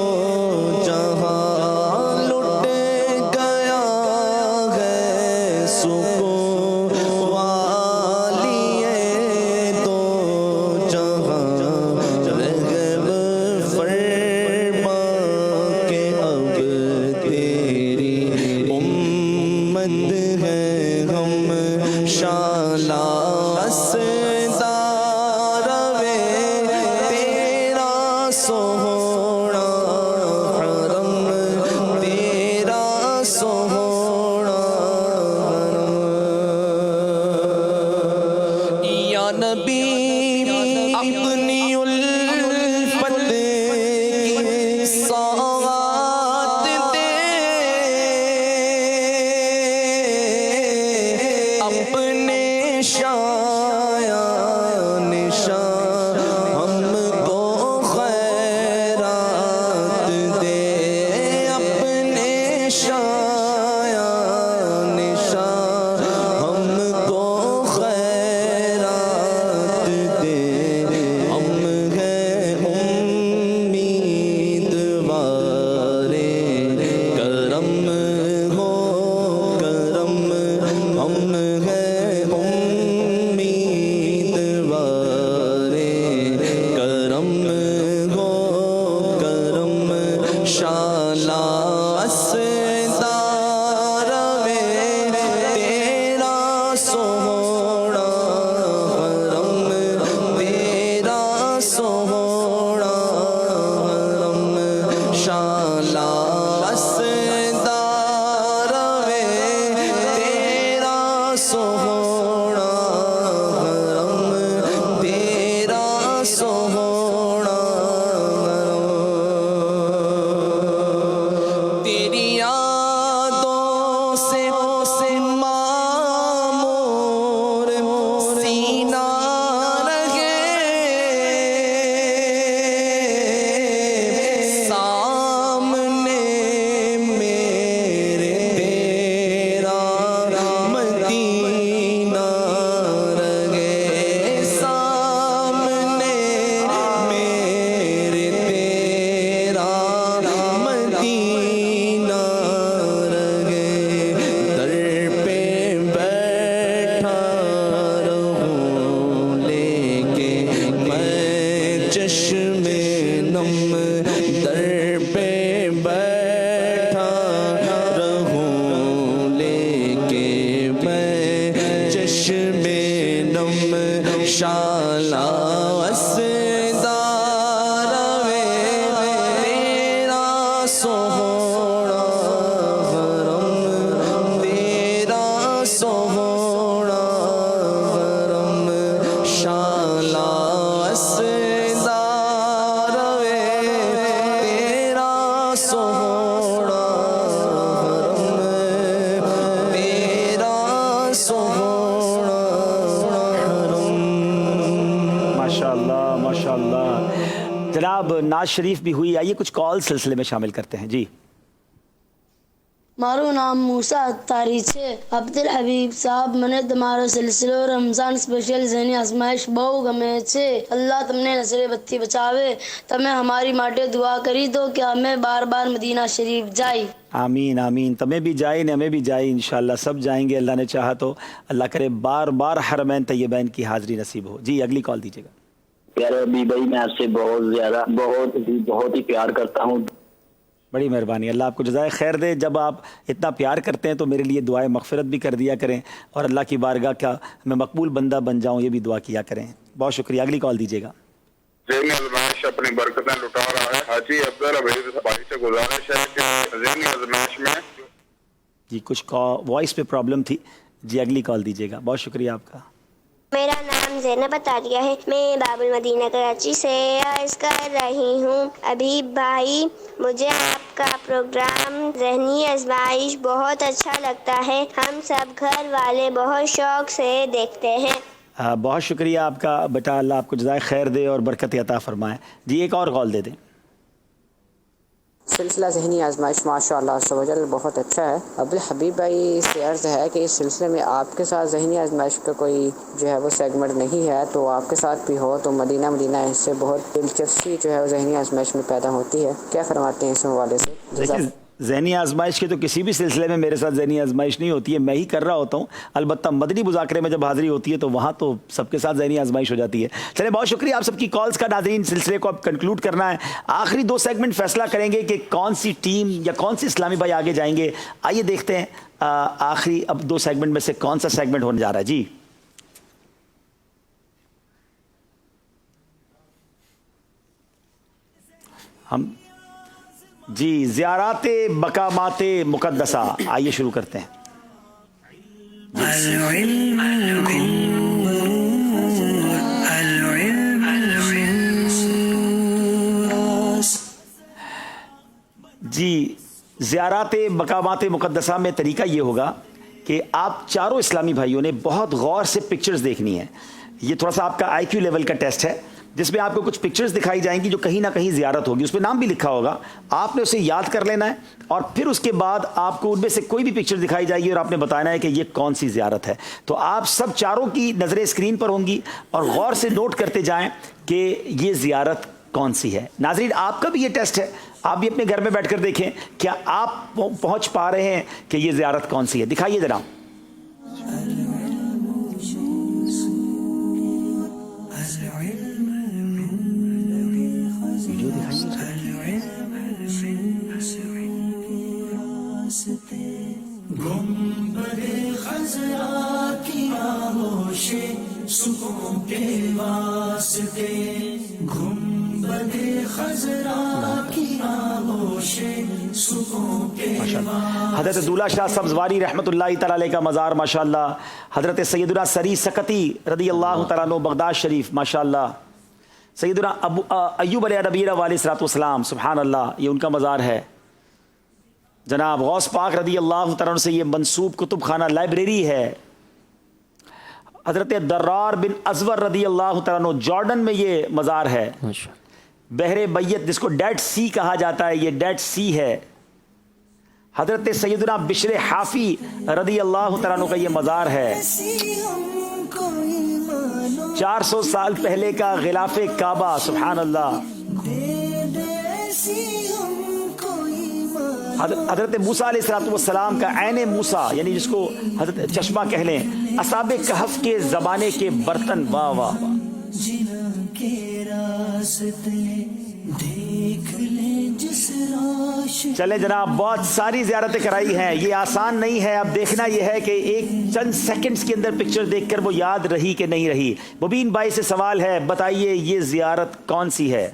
جہاں, لٹ گیا ہے سکون والی دو جہاں. رغب فرما کہ اب تیری امت ہے ہم, شالا اسدار میں تیرا سوہنا حرم, تیرا سوہنا حرم. یا نبی اپنی الفت کی سوغات دے, اپنے شایان شان ہم کو خیرات دے, اپنے شایان شان ہم کو خیرات دے. ہم ہیں امیدوارے کرم ہو کرم, ہم ہیں امیدوارے سوہنا حرم تیرا سوہنا حرم شالا اسدار وے تیرا سوہنا حرم تیرا سوہنا حرم تیری یادوں سے معمور سینہ رہے سامنے میرے تیرا مدینہ رہے سامنے میرے تیرا مدینہ رہے در پہ بیٹھا رہوں لے کے میں چشم نم در پہ بیٹھا رہوں لے کے میں چشم نم شالا اسدار وے تیرا سوہنا حرم تیرا سوہنا حرم شالا اسدار وے تیرا سوہنا حرم تیرا سوہنا حرم ماشاء اللہ ماشاء اللہ. جناب ناز شریف بھی ہوئی. آئیے کچھ کال سلسلے میں شامل کرتے ہیں. جی મારું નામ મૂસા અત્તારી છે. અબ્દુલ હબીબ સાહેબ, મને તમારો સિલસિલો રમઝાન સ્પેશિયલ ઝેની અજમાઈશ બહુ ગમે છે. અલ્લાહ તમને નજરે બત્તી બચાવે. તમે અમારી માટે દુઆ કરી દો કે અમે બાર બાર મદીના શરીફ જાય. آمین آمین. تمہیں بھی جائیں ہمیں بھی جائیں انشاءاللہ سب جائیں گے اللہ نے چاہا تو. اللہ کرے بار بار حرمین طیبین کی حاضری نصیب ہو. جی اگلی کال دیجیے گا. پیارے ابھی بھائی میں آپ سے بہت زیادہ بہت ہی پیار کرتا ہوں. بڑی مہربانی. اللہ آپ کو جزائے خیر دے. جب آپ اتنا پیار کرتے ہیں تو میرے لیے دعائے مغفرت بھی کر دیا کریں اور اللہ کی بارگاہ کا میں مقبول بندہ بن جاؤں یہ بھی دعا کیا کریں. بہت شکریہ. اگلی کال دیجیے گا. ذہنی ازمائش اپنی برکتیں لٹا رہا ہے. حاجی عبدال حبیب بھائی سے گزارش ہے کہ ذہنی ازمائش میں جی کچھ وائس پہ پرابلم تھی. جی اگلی کال دیجیے گا. بہت شکریہ آپ کا. میرا نام زینب عطاریہ ہے. میں باب المدینہ کراچی سے عرض کر رہی ہوں. ابھی بھائی مجھے آپ کا پروگرام ذہنی آزمائش بہت اچھا لگتا ہے. ہم سب گھر والے بہت شوق سے دیکھتے ہیں. بہت شکریہ آپ کا بیٹا. اللہ آپ کو جزائے خیر دے اور برکت عطا فرمائے. جی ایک اور کال دے دیں. سلسلہ ذہنی آزمائش ماشاء اللہ عز و جل بہت اچھا ہے. عبدالحبیب بھائی سے عرض ہے کہ اس سلسلے میں آپ کے ساتھ ذہنی آزمائش کا کوئی جو ہے وہ سیگمنٹ نہیں ہے تو آپ کے ساتھ بھی ہو تو مدینہ اس سے بہت دلچسپی جو ہے وہ ذہنی آزمائش میں پیدا ہوتی ہے. کیا فرماتے ہیں اس حوالے سے؟ ذہنی آزمائش کے تو کسی بھی سلسلے میں میرے ساتھ ذہنی آزمائش نہیں ہوتی ہے. میں ہی کر رہا ہوتا ہوں. البتہ مدنی مذاکرے میں جب حاضری ہوتی ہے تو وہاں تو سب کے ساتھ ذہنی آزمائش ہو جاتی ہے. چلیں بہت شکریہ آپ سب کی کالز کا. ناظرین سلسلے کو اب کنکلوڈ کرنا ہے. آخری 2 سیگمنٹ فیصلہ کریں گے کہ کون سی ٹیم یا کون سی اسلامی بھائی آگے جائیں گے. آئیے دیکھتے ہیں آخری اب 2 سیگمنٹ میں سے کون سا سیگمنٹ ہونے جا رہا ہے. جی ہم جی زیارات مقامات مقدسہ آئیے شروع کرتے ہیں. جی زیارات مقامات مقدسہ میں طریقہ یہ ہوگا کہ آپ چاروں اسلامی بھائیوں نے بہت غور سے پکچرز دیکھنی ہیں. یہ تھوڑا سا آپ کا آئی کیو لیول کا ٹیسٹ ہے جس میں آپ کو کچھ پکچرز دکھائی جائیں گی جو کہیں نہ کہیں زیارت ہوگی. اس پہ نام بھی لکھا ہوگا. آپ نے اسے یاد کر لینا ہے اور پھر اس کے بعد آپ کو ان میں سے کوئی بھی پکچر دکھائی جائے گی اور آپ نے بتانا ہے کہ یہ کون سی زیارت ہے. تو آپ سب چاروں کی نظریں اسکرین پر ہوں گی اور غور سے نوٹ کرتے جائیں کہ یہ زیارت کون سی ہے. ناظرین آپ کا بھی یہ ٹیسٹ ہے. آپ بھی اپنے گھر میں بیٹھ کر دیکھیں کیا آپ پہنچ پا رہے ہیں کہ یہ زیارت کون سی ہے. دکھائیے ذرا. گنبد خضرا کی حضرت دولہ شاہ سبزواری رحمۃ اللہ تعالی علیہ کا مزار ماشاءاللہ. حضرت سیدنا سری سکتی رضی اللہ تعالیٰ عنہ بغداد شریف ماشاءاللہ. سیدنا ایوب علیہ نبی علیہ الصلوۃ والسلام سبحان اللہ یہ ان کا مزار ہے. جناب غوث پاک رضی اللہ تعالیٰ عنہ سے یہ منسوب کتب خانہ لائبریری ہے. حضرت درار بن ازور رضی اللہ تعالیٰ عنہ جارڈن میں یہ مزار ہے. بحر بیت جس کو ڈیڈ سی کہا جاتا ہے یہ ڈیڈ سی ہے. حضرت سیدنا بشر حافی رضی اللہ تعالیٰ عنہ کا یہ مزار ہے. 400 سال پہلے کا غلاف کعبہ سبحان اللہ. حضرت موسیٰ علیہ السلام کا عین موسیٰ یعنی جس کو حضرت چشمہ کہہ لیں. اصحاب کہف کے زمانے کے برتن واہ واہ واہ. چلے جناب بہت ساری زیارتیں کرائی ہیں یہ آسان نہیں ہے. اب دیکھنا یہ ہے کہ ایک چند سیکنڈز کے اندر پکچر دیکھ کر وہ یاد رہی کہ نہیں رہی. مبین بھائی سے سوال ہے بتائیے یہ زیارت کون سی ہے؟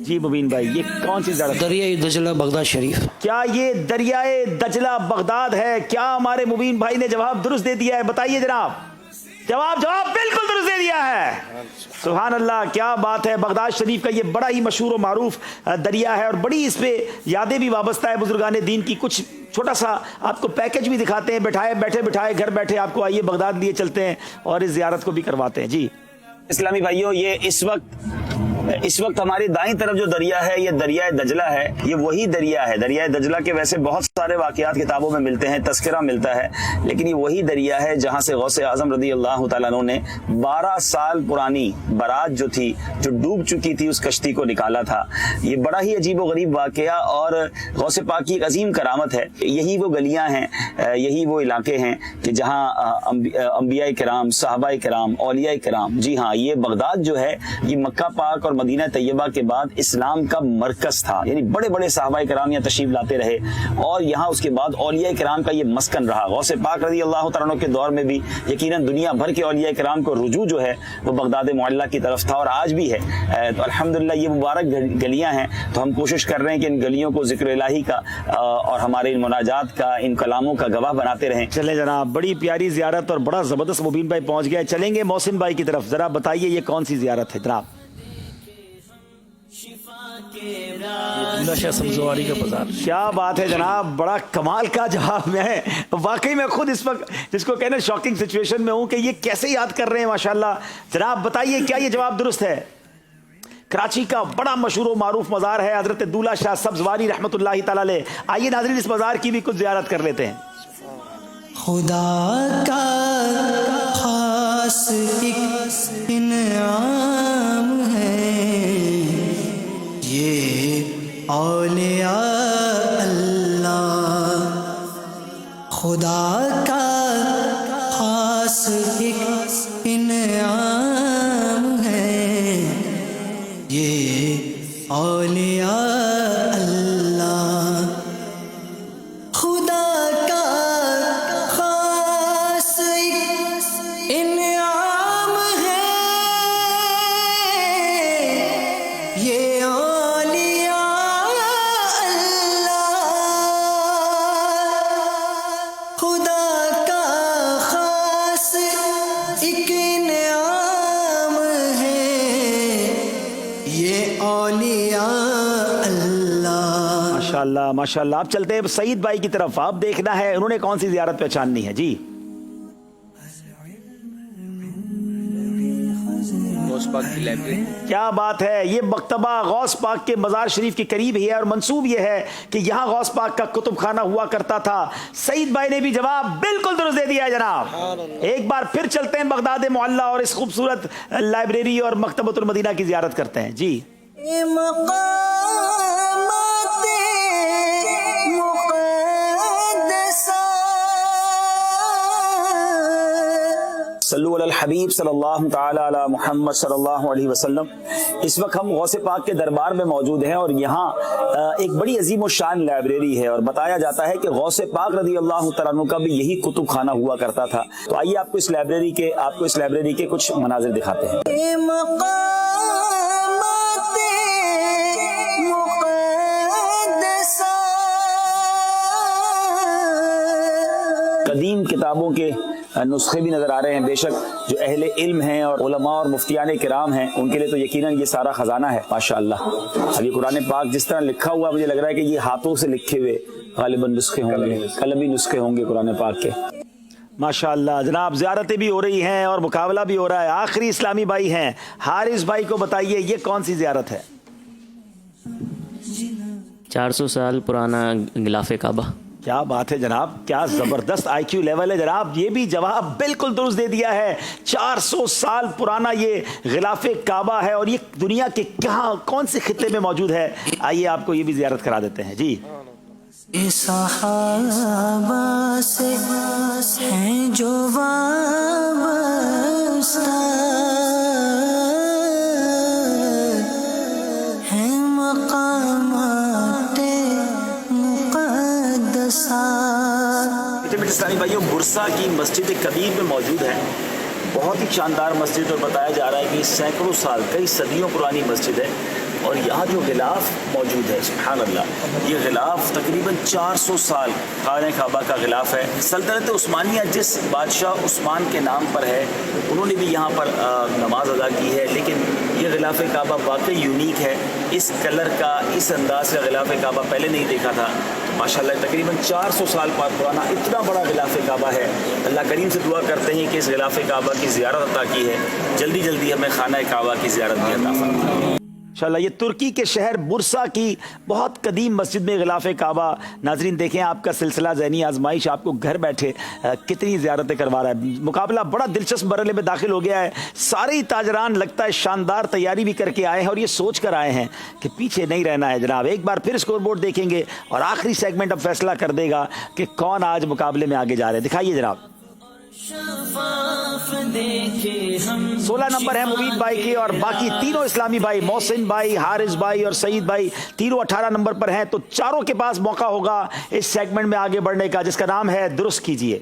جی مبین بھائی یہ کون سی زیارت؟ دریائے دجلہ بغداد شریف. کیا یہ دریائے دجلہ بغداد ہے؟ کیا ہمارے مبین بھائی نے جواب درست دے دیا ہے؟ بتائیے جناب. جواب بالکل درست دے دیا ہے. سبحان اللہ کیا بات ہے. بغداد شریف کا یہ بڑا ہی مشہور و معروف دریا ہے اور بڑی اس پہ یادیں بھی وابستہ ہے بزرگان دین کی. کچھ چھوٹا سا آپ کو پیکج بھی دکھاتے ہیں بیٹھے بٹھائے گھر بیٹھے آپ کو آئیے بغداد لیے چلتے ہیں اور اس زیارت کو بھی کرواتے ہیں. جی اسلامی بھائیوں یہ اس وقت ہماری دائیں طرف جو دریا ہے یہ دریائے دجلہ ہے. یہ وہی دریا ہے. دریائے دجلہ کے ویسے بہت سارے واقعات کتابوں میں ملتے ہیں تذکرہ ملتا ہے لیکن یہ وہی دریا ہے جہاں سے غوث اعظم رضی اللہ تعالیٰ عنہ نے 12 سال پرانی برات جو تھی جو ڈوب چکی تھی اس کشتی کو نکالا تھا. یہ بڑا ہی عجیب و غریب واقعہ اور غوث پاک کی ایک عظیم کرامت ہے. یہی وہ گلیاں ہیں یہی وہ علاقے ہیں کہ جہاں انبیاء کرام صحابہ کرام اولیاء کرام جی ہاں یہ بغداد جو ہے یہ مکہ پاک اور مدینہ طیبہ کے بعد اسلام کا مرکز تھا. یعنی بڑے بڑے صحابہ کرام یہاں تشریف لاتے رہے اور یہاں اس کے بعد اولیاء کرام کا یہ مسکن رہا. غوث پاک رضی اللہ تعالیٰ عنہ کے دور میں بھی یقیناً دنیا بھر کے اولیاء کرام کو رجوع جو ہے وہ بغداد معلیٰ کی طرف تھا اور آج بھی ہے. تو الحمدللہ یہ مبارک گلیاں ہیں تو ہم کوشش کر رہے ہیں کہ ان گلیوں کو ذکر الہی کا اور ہمارے ان مناجات کا ان کلاموں کا گواہ بناتے رہیں. چلیں جناب بڑی پیاری زیارت اور بڑا زبردست مبین بھائی پہنچ گئے. چلیں گے محسن بھائی کی طرف. ذرا بتائیے یہ کون سی زیارت ہے جناب؟ دولہ شاہ سبزواری کا بازار. کیا بات ہے جناب بڑا کمال کا جواب. میں واقعی میں خود اس وقت جس کو کہنا شاکنگ سچویشن میں ہوں کہ یہ کیسے یاد کر رہے ہیں ماشاءاللہ. جناب بتائیے کیا یہ جواب درست ہے؟ کراچی کا بڑا مشہور و معروف مزار ہے حضرت دولہ شاہ سبزواری رحمۃ اللہ تعالیٰ علیہ. آئیے ناظرین اس مزار کی بھی کچھ زیارت کر لیتے ہیں. خدا کا خاص ایک انعام ہے یہ اولیاء اللہ. خدا کا خاص ایک انعام ہے یہ اولیاء اللہ. خدا کا خاص ایک انعام ہے یہ اولیاء اللہ. خدا کا خاص ایک انعام ہے یہ اولیاء اللہ. ماشاءاللہ ماشاءاللہ. آپ چلتے ہیں سعید بھائی کی طرف. آپ دیکھنا ہے انہوں نے کون سی زیارت پہچاننی ہے. جی غوث پاک کی لائبریری. کیا بات ہے. یہ مکتبہ غوث پاک کے مزار شریف کے قریب ہی ہے اور منسوب یہ ہے کہ یہاں غوث پاک کا کتب خانہ ہوا کرتا تھا. سعید بھائی نے بھی جواب بالکل درست دے دیا ہے جناب. ایک بار پھر چلتے ہیں بغداد معلیٰ اور اس خوبصورت لائبریری اور مکتبۃ المدینہ کی زیارت کرتے ہیں. جی صلو علی الحبیب صلی اللہ تعالی علی محمد صلی اللہ علیہ وسلم. اس وقت ہم غوث پاک کے دربار میں موجود ہیں اور یہاں ایک بڑی عظیم الشان لائبریری ہے اور بتایا جاتا ہے کہ غوث پاک رضی اللہ تعالیٰ عنہ کا بھی یہی کتب خانہ ہوا کرتا تھا. تو آئیے آپ کو اس لائبریری کے کچھ مناظر دکھاتے ہیں. قدیم کتابوں کے نسخے بھی نظر آ رہے ہیں. بے شک جو اہل علم ہیں اور علماء اور مفتیان کرام ہیں ان کے لیے تو یقیناً یہ سارا خزانہ ہے. ماشاءاللہ. اب یہ قرآن پاک جس طرح لکھا ہوا مجھے لگ رہا ہے کہ یہ ہاتھوں سے لکھے ہوئے غالباً نسخے ہوں گے, قلمی نسخے ہوں گے قرآن پاک کے. ماشاءاللہ جناب, زیارتیں بھی ہو رہی ہیں اور مقابلہ بھی ہو رہا ہے. آخری اسلامی بھائی ہیں, حارث بھائی کو بتائیے یہ کون سی زیارت ہے؟ 400 سال پرانا غلاف کعبہ. کیا بات ہے جناب, کیا زبردست آئی کیو لیول ہے جناب. یہ بھی جواب بالکل درست دے دیا ہے. 400 سال پرانا یہ غلاف کعبہ ہے اور یہ دنیا کے کہاں کون سے خطے میں موجود ہے. آئیے آپ کو یہ بھی زیارت کرا دیتے ہیں. جی صحابہ سے ہیں جو وابستہ ہیں مقامات مقدسہ. اسلامی بھائیوں, برسا کی مسجد کبیر میں موجود ہے. بہت ہی شاندار مسجد اور بتایا جا رہا ہے کہ سینکڑوں سال کئی صدیوں پرانی مسجد ہے اور یہاں جو غلاف موجود ہے سبحان اللہ, یہ غلاف تقریباً 400 سال خانہ کعبہ کا غلاف ہے. سلطنت عثمانیہ جس بادشاہ عثمان کے نام پر ہے انہوں نے بھی یہاں پر نماز ادا کی ہے, لیکن یہ غلاف کعبہ واقعی یونیک ہے. اس کلر کا, اس انداز کا غلاف کعبہ پہلے نہیں دیکھا تھا. ماشاءاللہ تقریباً 400 سال پرانا اتنا بڑا غلاف کعبہ ہے. اللہ کریم سے دعا کرتے ہیں کہ اس غلاف کعبہ کی زیارت عطا کی ہے, جلدی جلدی ہمیں خانہ کعبہ کی زیارت بھی عطا فرمائے. انشاءاللہ. یہ ترکی کے شہر برسا کی بہت قدیم مسجد میں غلاف کعبہ. ناظرین دیکھیں آپ کا سلسلہ ذہنی آزمائش آپ کو گھر بیٹھے کتنی زیارتیں کروا رہا ہے. مقابلہ بڑا دلچسپ مرحلے میں داخل ہو گیا ہے. سارے ہی تاجران لگتا ہے شاندار تیاری بھی کر کے آئے ہیں اور یہ سوچ کر آئے ہیں کہ پیچھے نہیں رہنا ہے جناب. ایک بار پھر اسکور بورڈ دیکھیں گے اور آخری سیگمنٹ اب فیصلہ کر دے گا کہ کون آج مقابلے میں آگے جا رہے ہیں. دکھائیے جناب. 16 نمبر ہے مبین بھائی کے اور باقی تینوں اسلامی بھائی محسن بھائی, حارث بھائی اور سعید بھائی تینوں 18 نمبر پر ہیں. تو چاروں کے پاس موقع ہوگا اس سیگمنٹ میں آگے بڑھنے کا جس کا نام ہے درست کیجئے.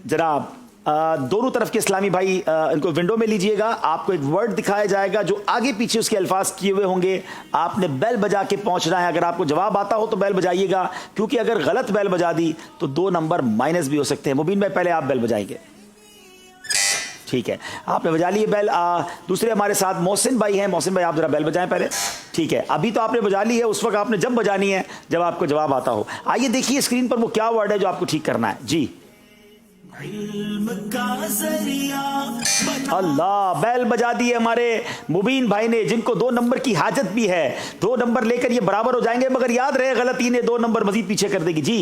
جناب دونوں طرف کے اسلامی بھائی ان کو ونڈو میں لیجئے گا. آپ کو ایک ورڈ دکھایا جائے گا جو آگے پیچھے اس کے الفاظ کیے ہوئے ہوں گے. آپ نے بیل بجا کے پہنچنا ہے. اگر آپ کو جواب آتا ہو تو بیل بجائیے گا, کیونکہ اگر غلط بیل بجا دی تو 2 نمبر مائنس بھی ہو سکتے ہیں. مبین بھائی پہلے آپ بیل بجائیں گے. ٹھیک ہے, آپ نے بجا لیے بیل. دوسرے ہمارے ساتھ محسن بھائی ہیں. محسن بھائی آپ ذرا بیل بجائیں پہلے. ٹھیک ہے, ابھی تو آپ نے بجا لی ہے, اس وقت آپ نے جب بجانی ہے جب آپ کو جواب آتا ہو. آئیے دیکھیے اسکرین پر وہ کیا ورڈ ہے جو آپ کو ٹھیک کرنا ہے. جی اللہ, بیل بجا دی ہے ہمارے مبین بھائی نے, جن کو 2 نمبر کی حاجت بھی ہے. 2 نمبر لے کر یہ برابر ہو جائیں گے, مگر یاد رہے غلطی نے 2 نمبر مزید پیچھے کر دے گی. جی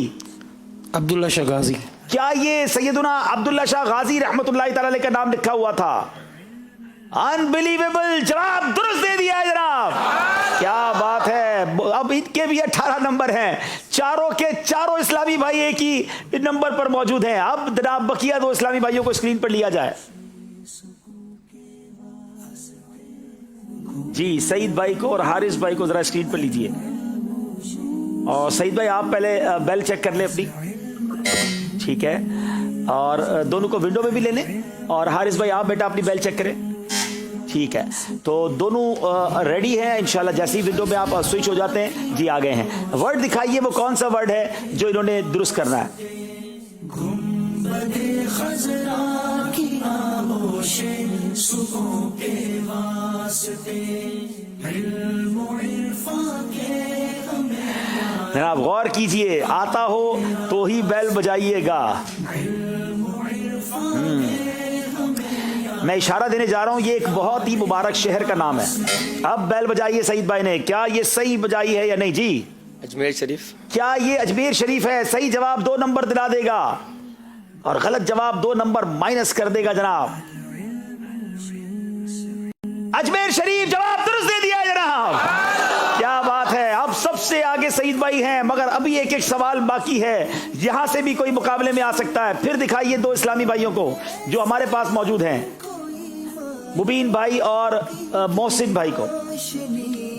عبداللہ شاہ غازی. کیا یہ سیدنا عبداللہ شاہ غازی رحمت اللہ تعالی علیہ کا نام لکھا ہوا تھا؟ انبلیویبل, جواب درست دے دیا ہے جناب. کیا بات ہے. اب ان کے بھی 18 نمبر ہیں. چاروں کے چاروں اسلامی بھائی ایک ہی نمبر پر موجود ہیں. اب جناب بقیہ 2 اسلامی بھائیوں کو اسکرین پر لیا جائے. جی سعید بھائی کو اور حارث بھائی کو ذرا اسکرین پر لیجئے. اور سعید بھائی آپ پہلے بیل چیک کر لیں اپنی. ٹھیک ہے, اور دونوں کو ونڈو میں بھی لے لیں. اور حارث بھائی آپ بیٹا اپنی بیل چیک کریں. ٹھیک ہے, تو دونوں ریڈی ہیں. انشاءاللہ جیسی ونڈو میں آپ سوئچ ہو جاتے ہیں. جی آ گئے ہیں. ورڈ دکھائیے وہ کون سا ورڈ ہے جو انہوں نے درست کرنا ہے. جناب غور کیجئے, آتا ہو تو ہی بیل بجائیے گا. میں اشارہ دینے جا رہا ہوں, یہ ایک بہت ہی مبارک شہر کا نام ہے. اب بیل بجائیے سعید بھائی نے. کیا یہ صحیح بجائی ہے یا نہیں؟ جی اجمیر شریف. کیا یہ اجمیر شریف ہے؟ صحیح جواب 2 نمبر دلا دے گا اور غلط جواب 2 نمبر مائنس کر دے گا. جناب اجمیر شریف جواب درست دے دیا جناب. کیا بات ہے. اب سب سے آگے سعید بھائی ہیں مگر ابھی ایک سوال باقی ہے, یہاں سے بھی کوئی مقابلے میں آ سکتا ہے. پھر دکھائیے 2 اسلامی بھائیوں کو جو ہمارے پاس موجود ہیں, مبین بھائی اور محسن بھائی کو.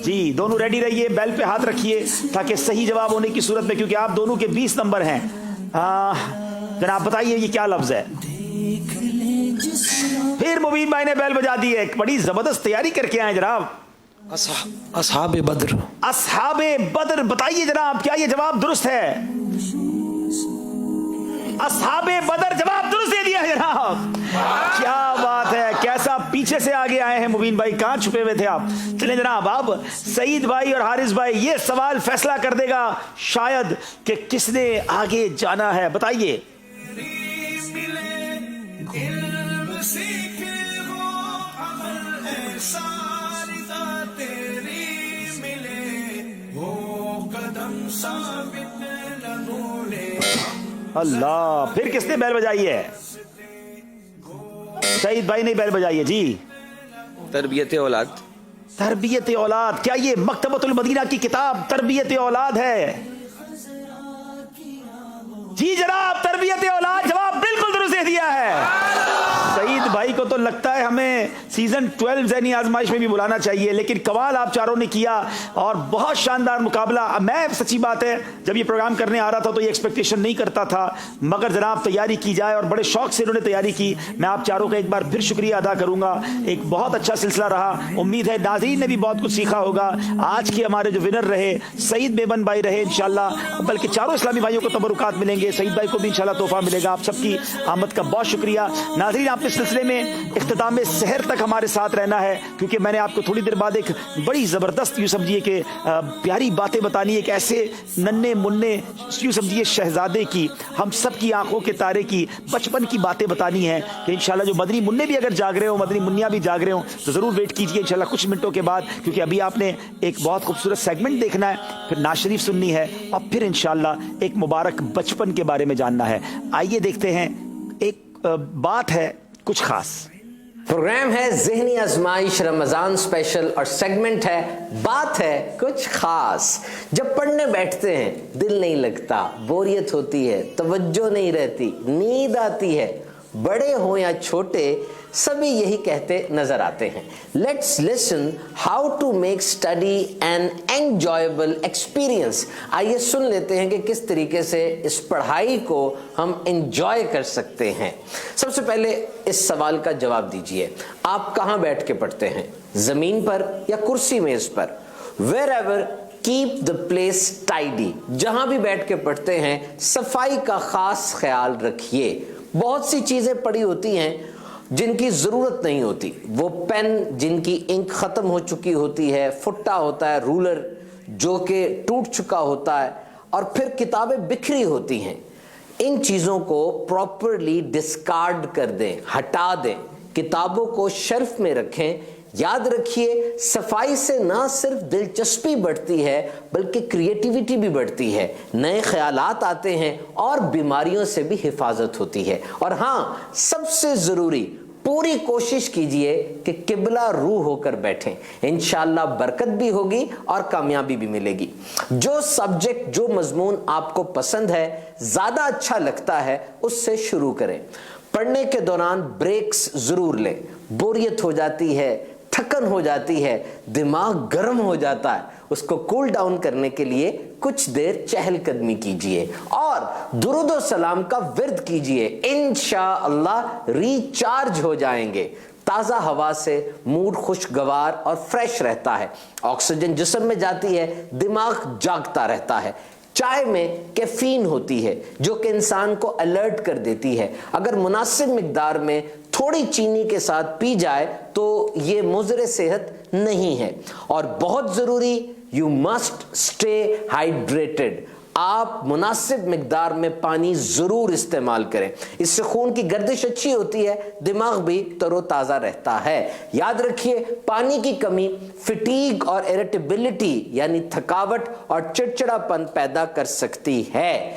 جی دونوں ریڈی رہیے, بیل پہ ہاتھ رکھیے تاکہ صحیح جواب ہونے کی صورت میں, کیونکہ آپ دونوں کے 20 نمبر ہیں. جناب بتائیے یہ کیا لفظ ہے؟ پھر مبین بھائی نے بیل بجا دی ہے, بڑی زبردست تیاری کر کے آئے جناب. اصحاب بدر. اصحاب بدر. بتائیے جناب کیا یہ جواب درست ہے؟ اصحاب بدر جواب درست دے دیا جناب. کیا بات ہے, کیسا پیچھے سے آگے آئے ہیں مبین بھائی, کہاں چھپے ہوئے تھے آپ؟ چلیں جناب, اب سعید بھائی اور حارث بھائی یہ سوال فیصلہ کر دے گا شاید کہ کس نے آگے جانا ہے. بتائیے. اللہ, پھر کس نے بیل بجائی ہے؟ سعید بھائی نے بیل بجائی ہے. جی تربیت اولاد. تربیت اولاد. کیا یہ مکتبۃ المدینہ کی کتاب تربیت اولاد ہے؟ جی جناب, تربیت اولاد جواب بالکل درست دے دیا ہے. سعید بھائی کو تو لگتا ہے ہمیں سیزن 12 ذہنی آزمائش میں بھی بلانا چاہیے, لیکن کمال آپ چاروں نے کیا اور بہت شاندار مقابلہ. میں سچی بات ہے جب یہ پروگرام کرنے آ رہا تھا تو یہ ایکسپیکٹیشن نہیں کرتا تھا, مگر جناب تیاری کی جائے اور بڑے شوق سے انہوں نے تیاری کی. میں آپ چاروں کا ایک بار پھر شکریہ ادا کروں گا. ایک بہت اچھا سلسلہ رہا, امید ہے ناظرین نے بھی بہت کچھ سیکھا ہوگا. آج کے ہمارے جو ونر رہے سعید میمن بھائی رہے انشاءاللہ, بلکہ چاروں اسلامی بھائیوں کو تبرکات ملیں گے, سعید بھائی کو بھی انشاءاللہ تحفہ ملے گا. آپ سب کی آمد کا بہت شکریہ. ناظرین آپ اس سلسلے میں اختتام سحر تک ہمارے ساتھ رہنا ہے, کیونکہ میں نے آپ کو تھوڑی دیر بعد ایک بڑی زبردست یوں سمجھیے کہ پیاری باتیں بتانی, ایک ایسے ننھے مننے یوں سمجھیے شہزادے کی, ہم سب کی آنکھوں کے تارے کی, بچپن کی باتیں بتانی ہیں کہ انشاءاللہ جو مدنی منع بھی اگر جاگ رہے ہوں, مدنی منیا بھی جاگ رہے ہوں تو ضرور ویٹ کیجیے انشاءاللہ کچھ منٹوں کے بعد, کیونکہ ابھی آپ نے ایک بہت خوبصورت سیگمنٹ دیکھنا ہے, پھر نعت شریف سننی ہے اور پھر انشاءاللہ ایک مبارک بچپن کے بارے میں جاننا ہے. آئیے دیکھتے ہیں. ایک بات ہے کچھ خاص. پروگرام ہے ذہنی آزمائش رمضان اسپیشل اور سیگمنٹ ہے بات ہے کچھ خاص. جب پڑھنے بیٹھتے ہیں دل نہیں لگتا, بوریت ہوتی ہے, توجہ نہیں رہتی, نیند آتی ہے, بڑے ہوں یا چھوٹے سبھی یہی کہتے نظر آتے ہیں. Let's listen how to make study an enjoyable experience. آئیے سن لیتے ہیں کہ کس طریقے سے اس پڑھائی کو ہم انجوائے کر سکتے ہیں. سب سے پہلے اس سوال کا جواب دیجئے, آپ کہاں بیٹھ کے پڑھتے ہیں, زمین پر یا کرسی میز پر؟ wherever keep the place tidy. جہاں بھی بیٹھ کے پڑھتے ہیں صفائی کا خاص خیال رکھیے. بہت سی چیزیں پڑی ہوتی ہیں جن کی ضرورت نہیں ہوتی, وہ پین جن کی انک ختم ہو چکی ہوتی ہے, پھٹا ہوتا ہے, رولر جو کہ ٹوٹ چکا ہوتا ہے, اور پھر کتابیں بکھری ہوتی ہیں. ان چیزوں کو پراپرلی ڈسکارڈ کر دیں, ہٹا دیں, کتابوں کو شیلف میں رکھیں. یاد رکھیے صفائی سے نہ صرف دلچسپی بڑھتی ہے بلکہ کریٹیوٹی بھی بڑھتی ہے, نئے خیالات آتے ہیں اور بیماریوں سے بھی حفاظت ہوتی ہے. اور ہاں سب سے ضروری, پوری کوشش کیجئے کہ قبلہ رو ہو کر بیٹھیں, انشاءاللہ برکت بھی ہوگی اور کامیابی بھی ملے گی. جو سبجیکٹ جو مضمون آپ کو پسند ہے, زیادہ اچھا لگتا ہے, اس سے شروع کریں. پڑھنے کے دوران بریکس ضرور لیں. بوریت ہو جاتی ہے, تھکن ہو جاتی ہے, دماغ گرم ہو جاتا ہے, اس کو کول ڈاؤن کرنے کے لیے کچھ دیر چہل قدمی کیجئے اور درود و سلام کا ورد کیجئے. انشاءاللہ ریچارج ہو جائیں گے. تازہ ہوا سے موڈ خوشگوار اور فریش رہتا ہے, آکسیجن جسم میں جاتی ہے, دماغ جاگتا رہتا ہے. چائے میں کیفین ہوتی ہے جو کہ انسان کو الرٹ کر دیتی ہے. اگر مناسب مقدار میں تھوڑی چینی کے ساتھ پی جائے تو یہ مضر صحت نہیں ہے. اور بہت ضروری, یو مسٹ اسٹے ہائیڈریٹڈ. آپ مناسب مقدار میں پانی ضرور استعمال کریں, اس سے خون کی گردش اچھی ہوتی ہے, دماغ بھی تر و تازہ رہتا ہے. یاد رکھیے پانی کی کمی فٹیگ اور اریٹیبلٹی یعنی تھکاوٹ اور چڑچڑا پن پیدا کر سکتی ہے.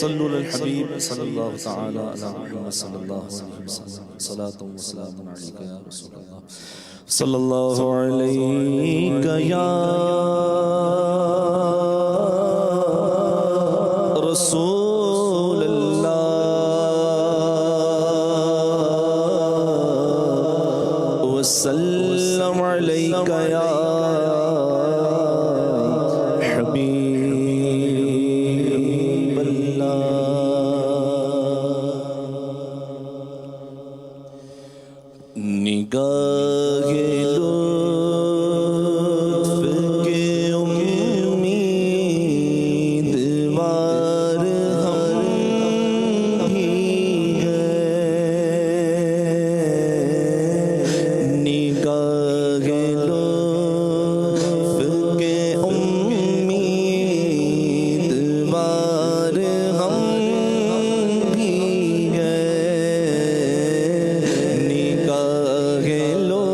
صلوا على الحبيب صلى الله تعالى على محمد صلى الله عليه وسلم صلاة وسلام عليك يا رسول الله صلى الله عليك يا رسول الله وسلم عليك يا حبيب الله نگاہ لطف کے امیدوار ہم بھی ہیں، نگاہ لطف کے امیدوار ہم بھی ہیں، نگاہ لطف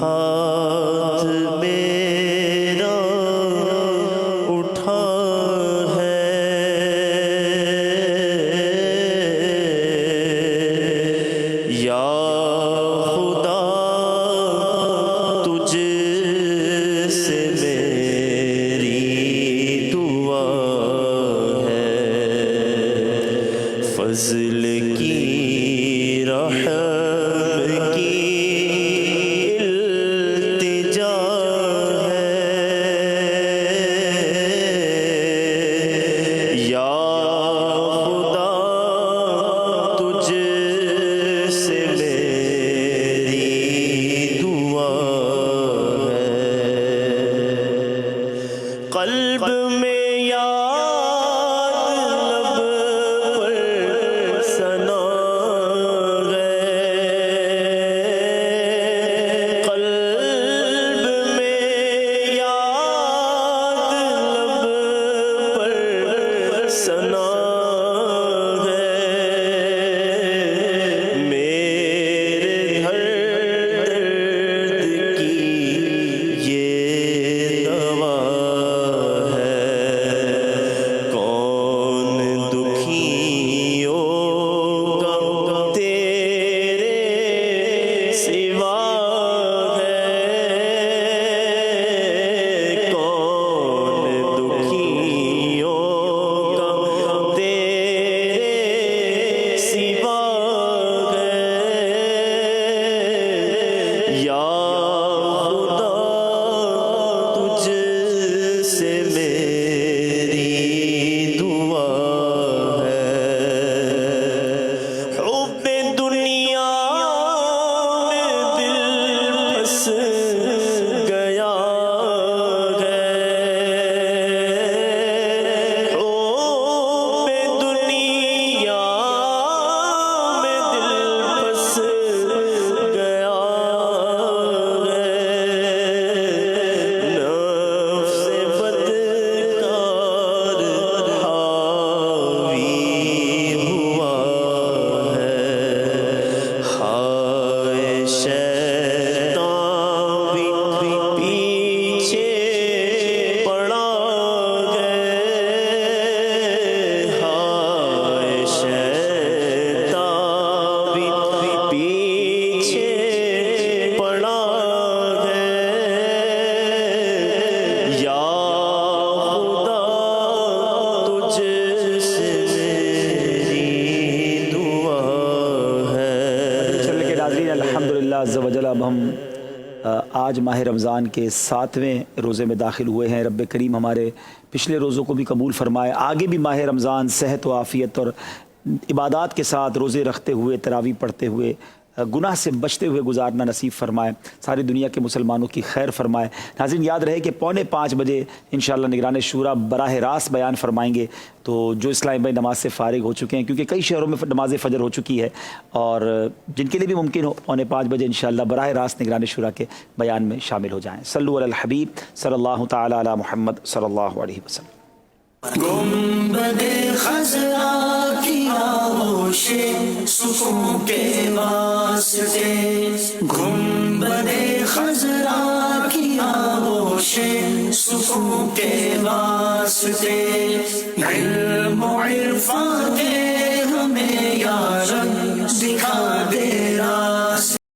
ہاتھ میرا اٹھا ہے، یا خدا تجھ سے میری دعا ہے، فضل کی رحم کی التجا ہے، یا خدا تجھ سے میری دعا ہے، قلب میں یاد لب پر ثنا ہے، قلب میں یاد لب پر ثنا ہے، میرے ہر درد کی یہ دوا ہے، کون دکھیوں کا تیرے سوا ہے، کون دکھیوں کا تیرے سوا ہے، یا خدا تجھ سے میری دعا ہے، حب دنیا میں دل پھنس گیا ہے، حب دنیا میں دل پھنس گیا ہے، نفس بدکار حاوی ہوا ہے، ہائے شیطان بھی پیچھے پڑا ہے، ہائے شیطان بھی پیچھے پڑا ہے، یا خدا تجھ سے میری دعا ہے۔ چلنے کے ناظرین، الحمدللہ عز و جل اب ہم آج ماہ رمضان کے 7ویں روزے میں داخل ہوئے ہیں۔ رب کریم ہمارے پچھلے روزوں کو بھی قبول فرمائے، آگے بھی ماہ رمضان صحت و عافیت اور عبادات کے ساتھ روزے رکھتے ہوئے، تراویح پڑھتے ہوئے، گناہ سے بچتے ہوئے گزارنا نصیب فرمائے، ساری دنیا کے مسلمانوں کی خیر فرمائے۔ ناظرین یاد رہے کہ 4:45 بجے انشاءاللہ نگران شورا براہ راست بیان فرمائیں گے، تو جو اسلام بھائی نماز سے فارغ ہو چکے ہیں، کیونکہ کئی شہروں میں نماز فجر ہو چکی ہے، اور جن کے لیے بھی ممکن ہو 4:45 بجے انشاءاللہ براہ راست نگران شورا کے بیان میں شامل ہو جائیں۔ صلو علی الحبیب صلی اللہ تعالی علی محمد صلی اللہ علیہ وسلم۔ گنبد خضرا کی آغوش سکون کے واسطے، گنبد خضرا کی آغوش سکون کے واسطے، علم و عرفان کے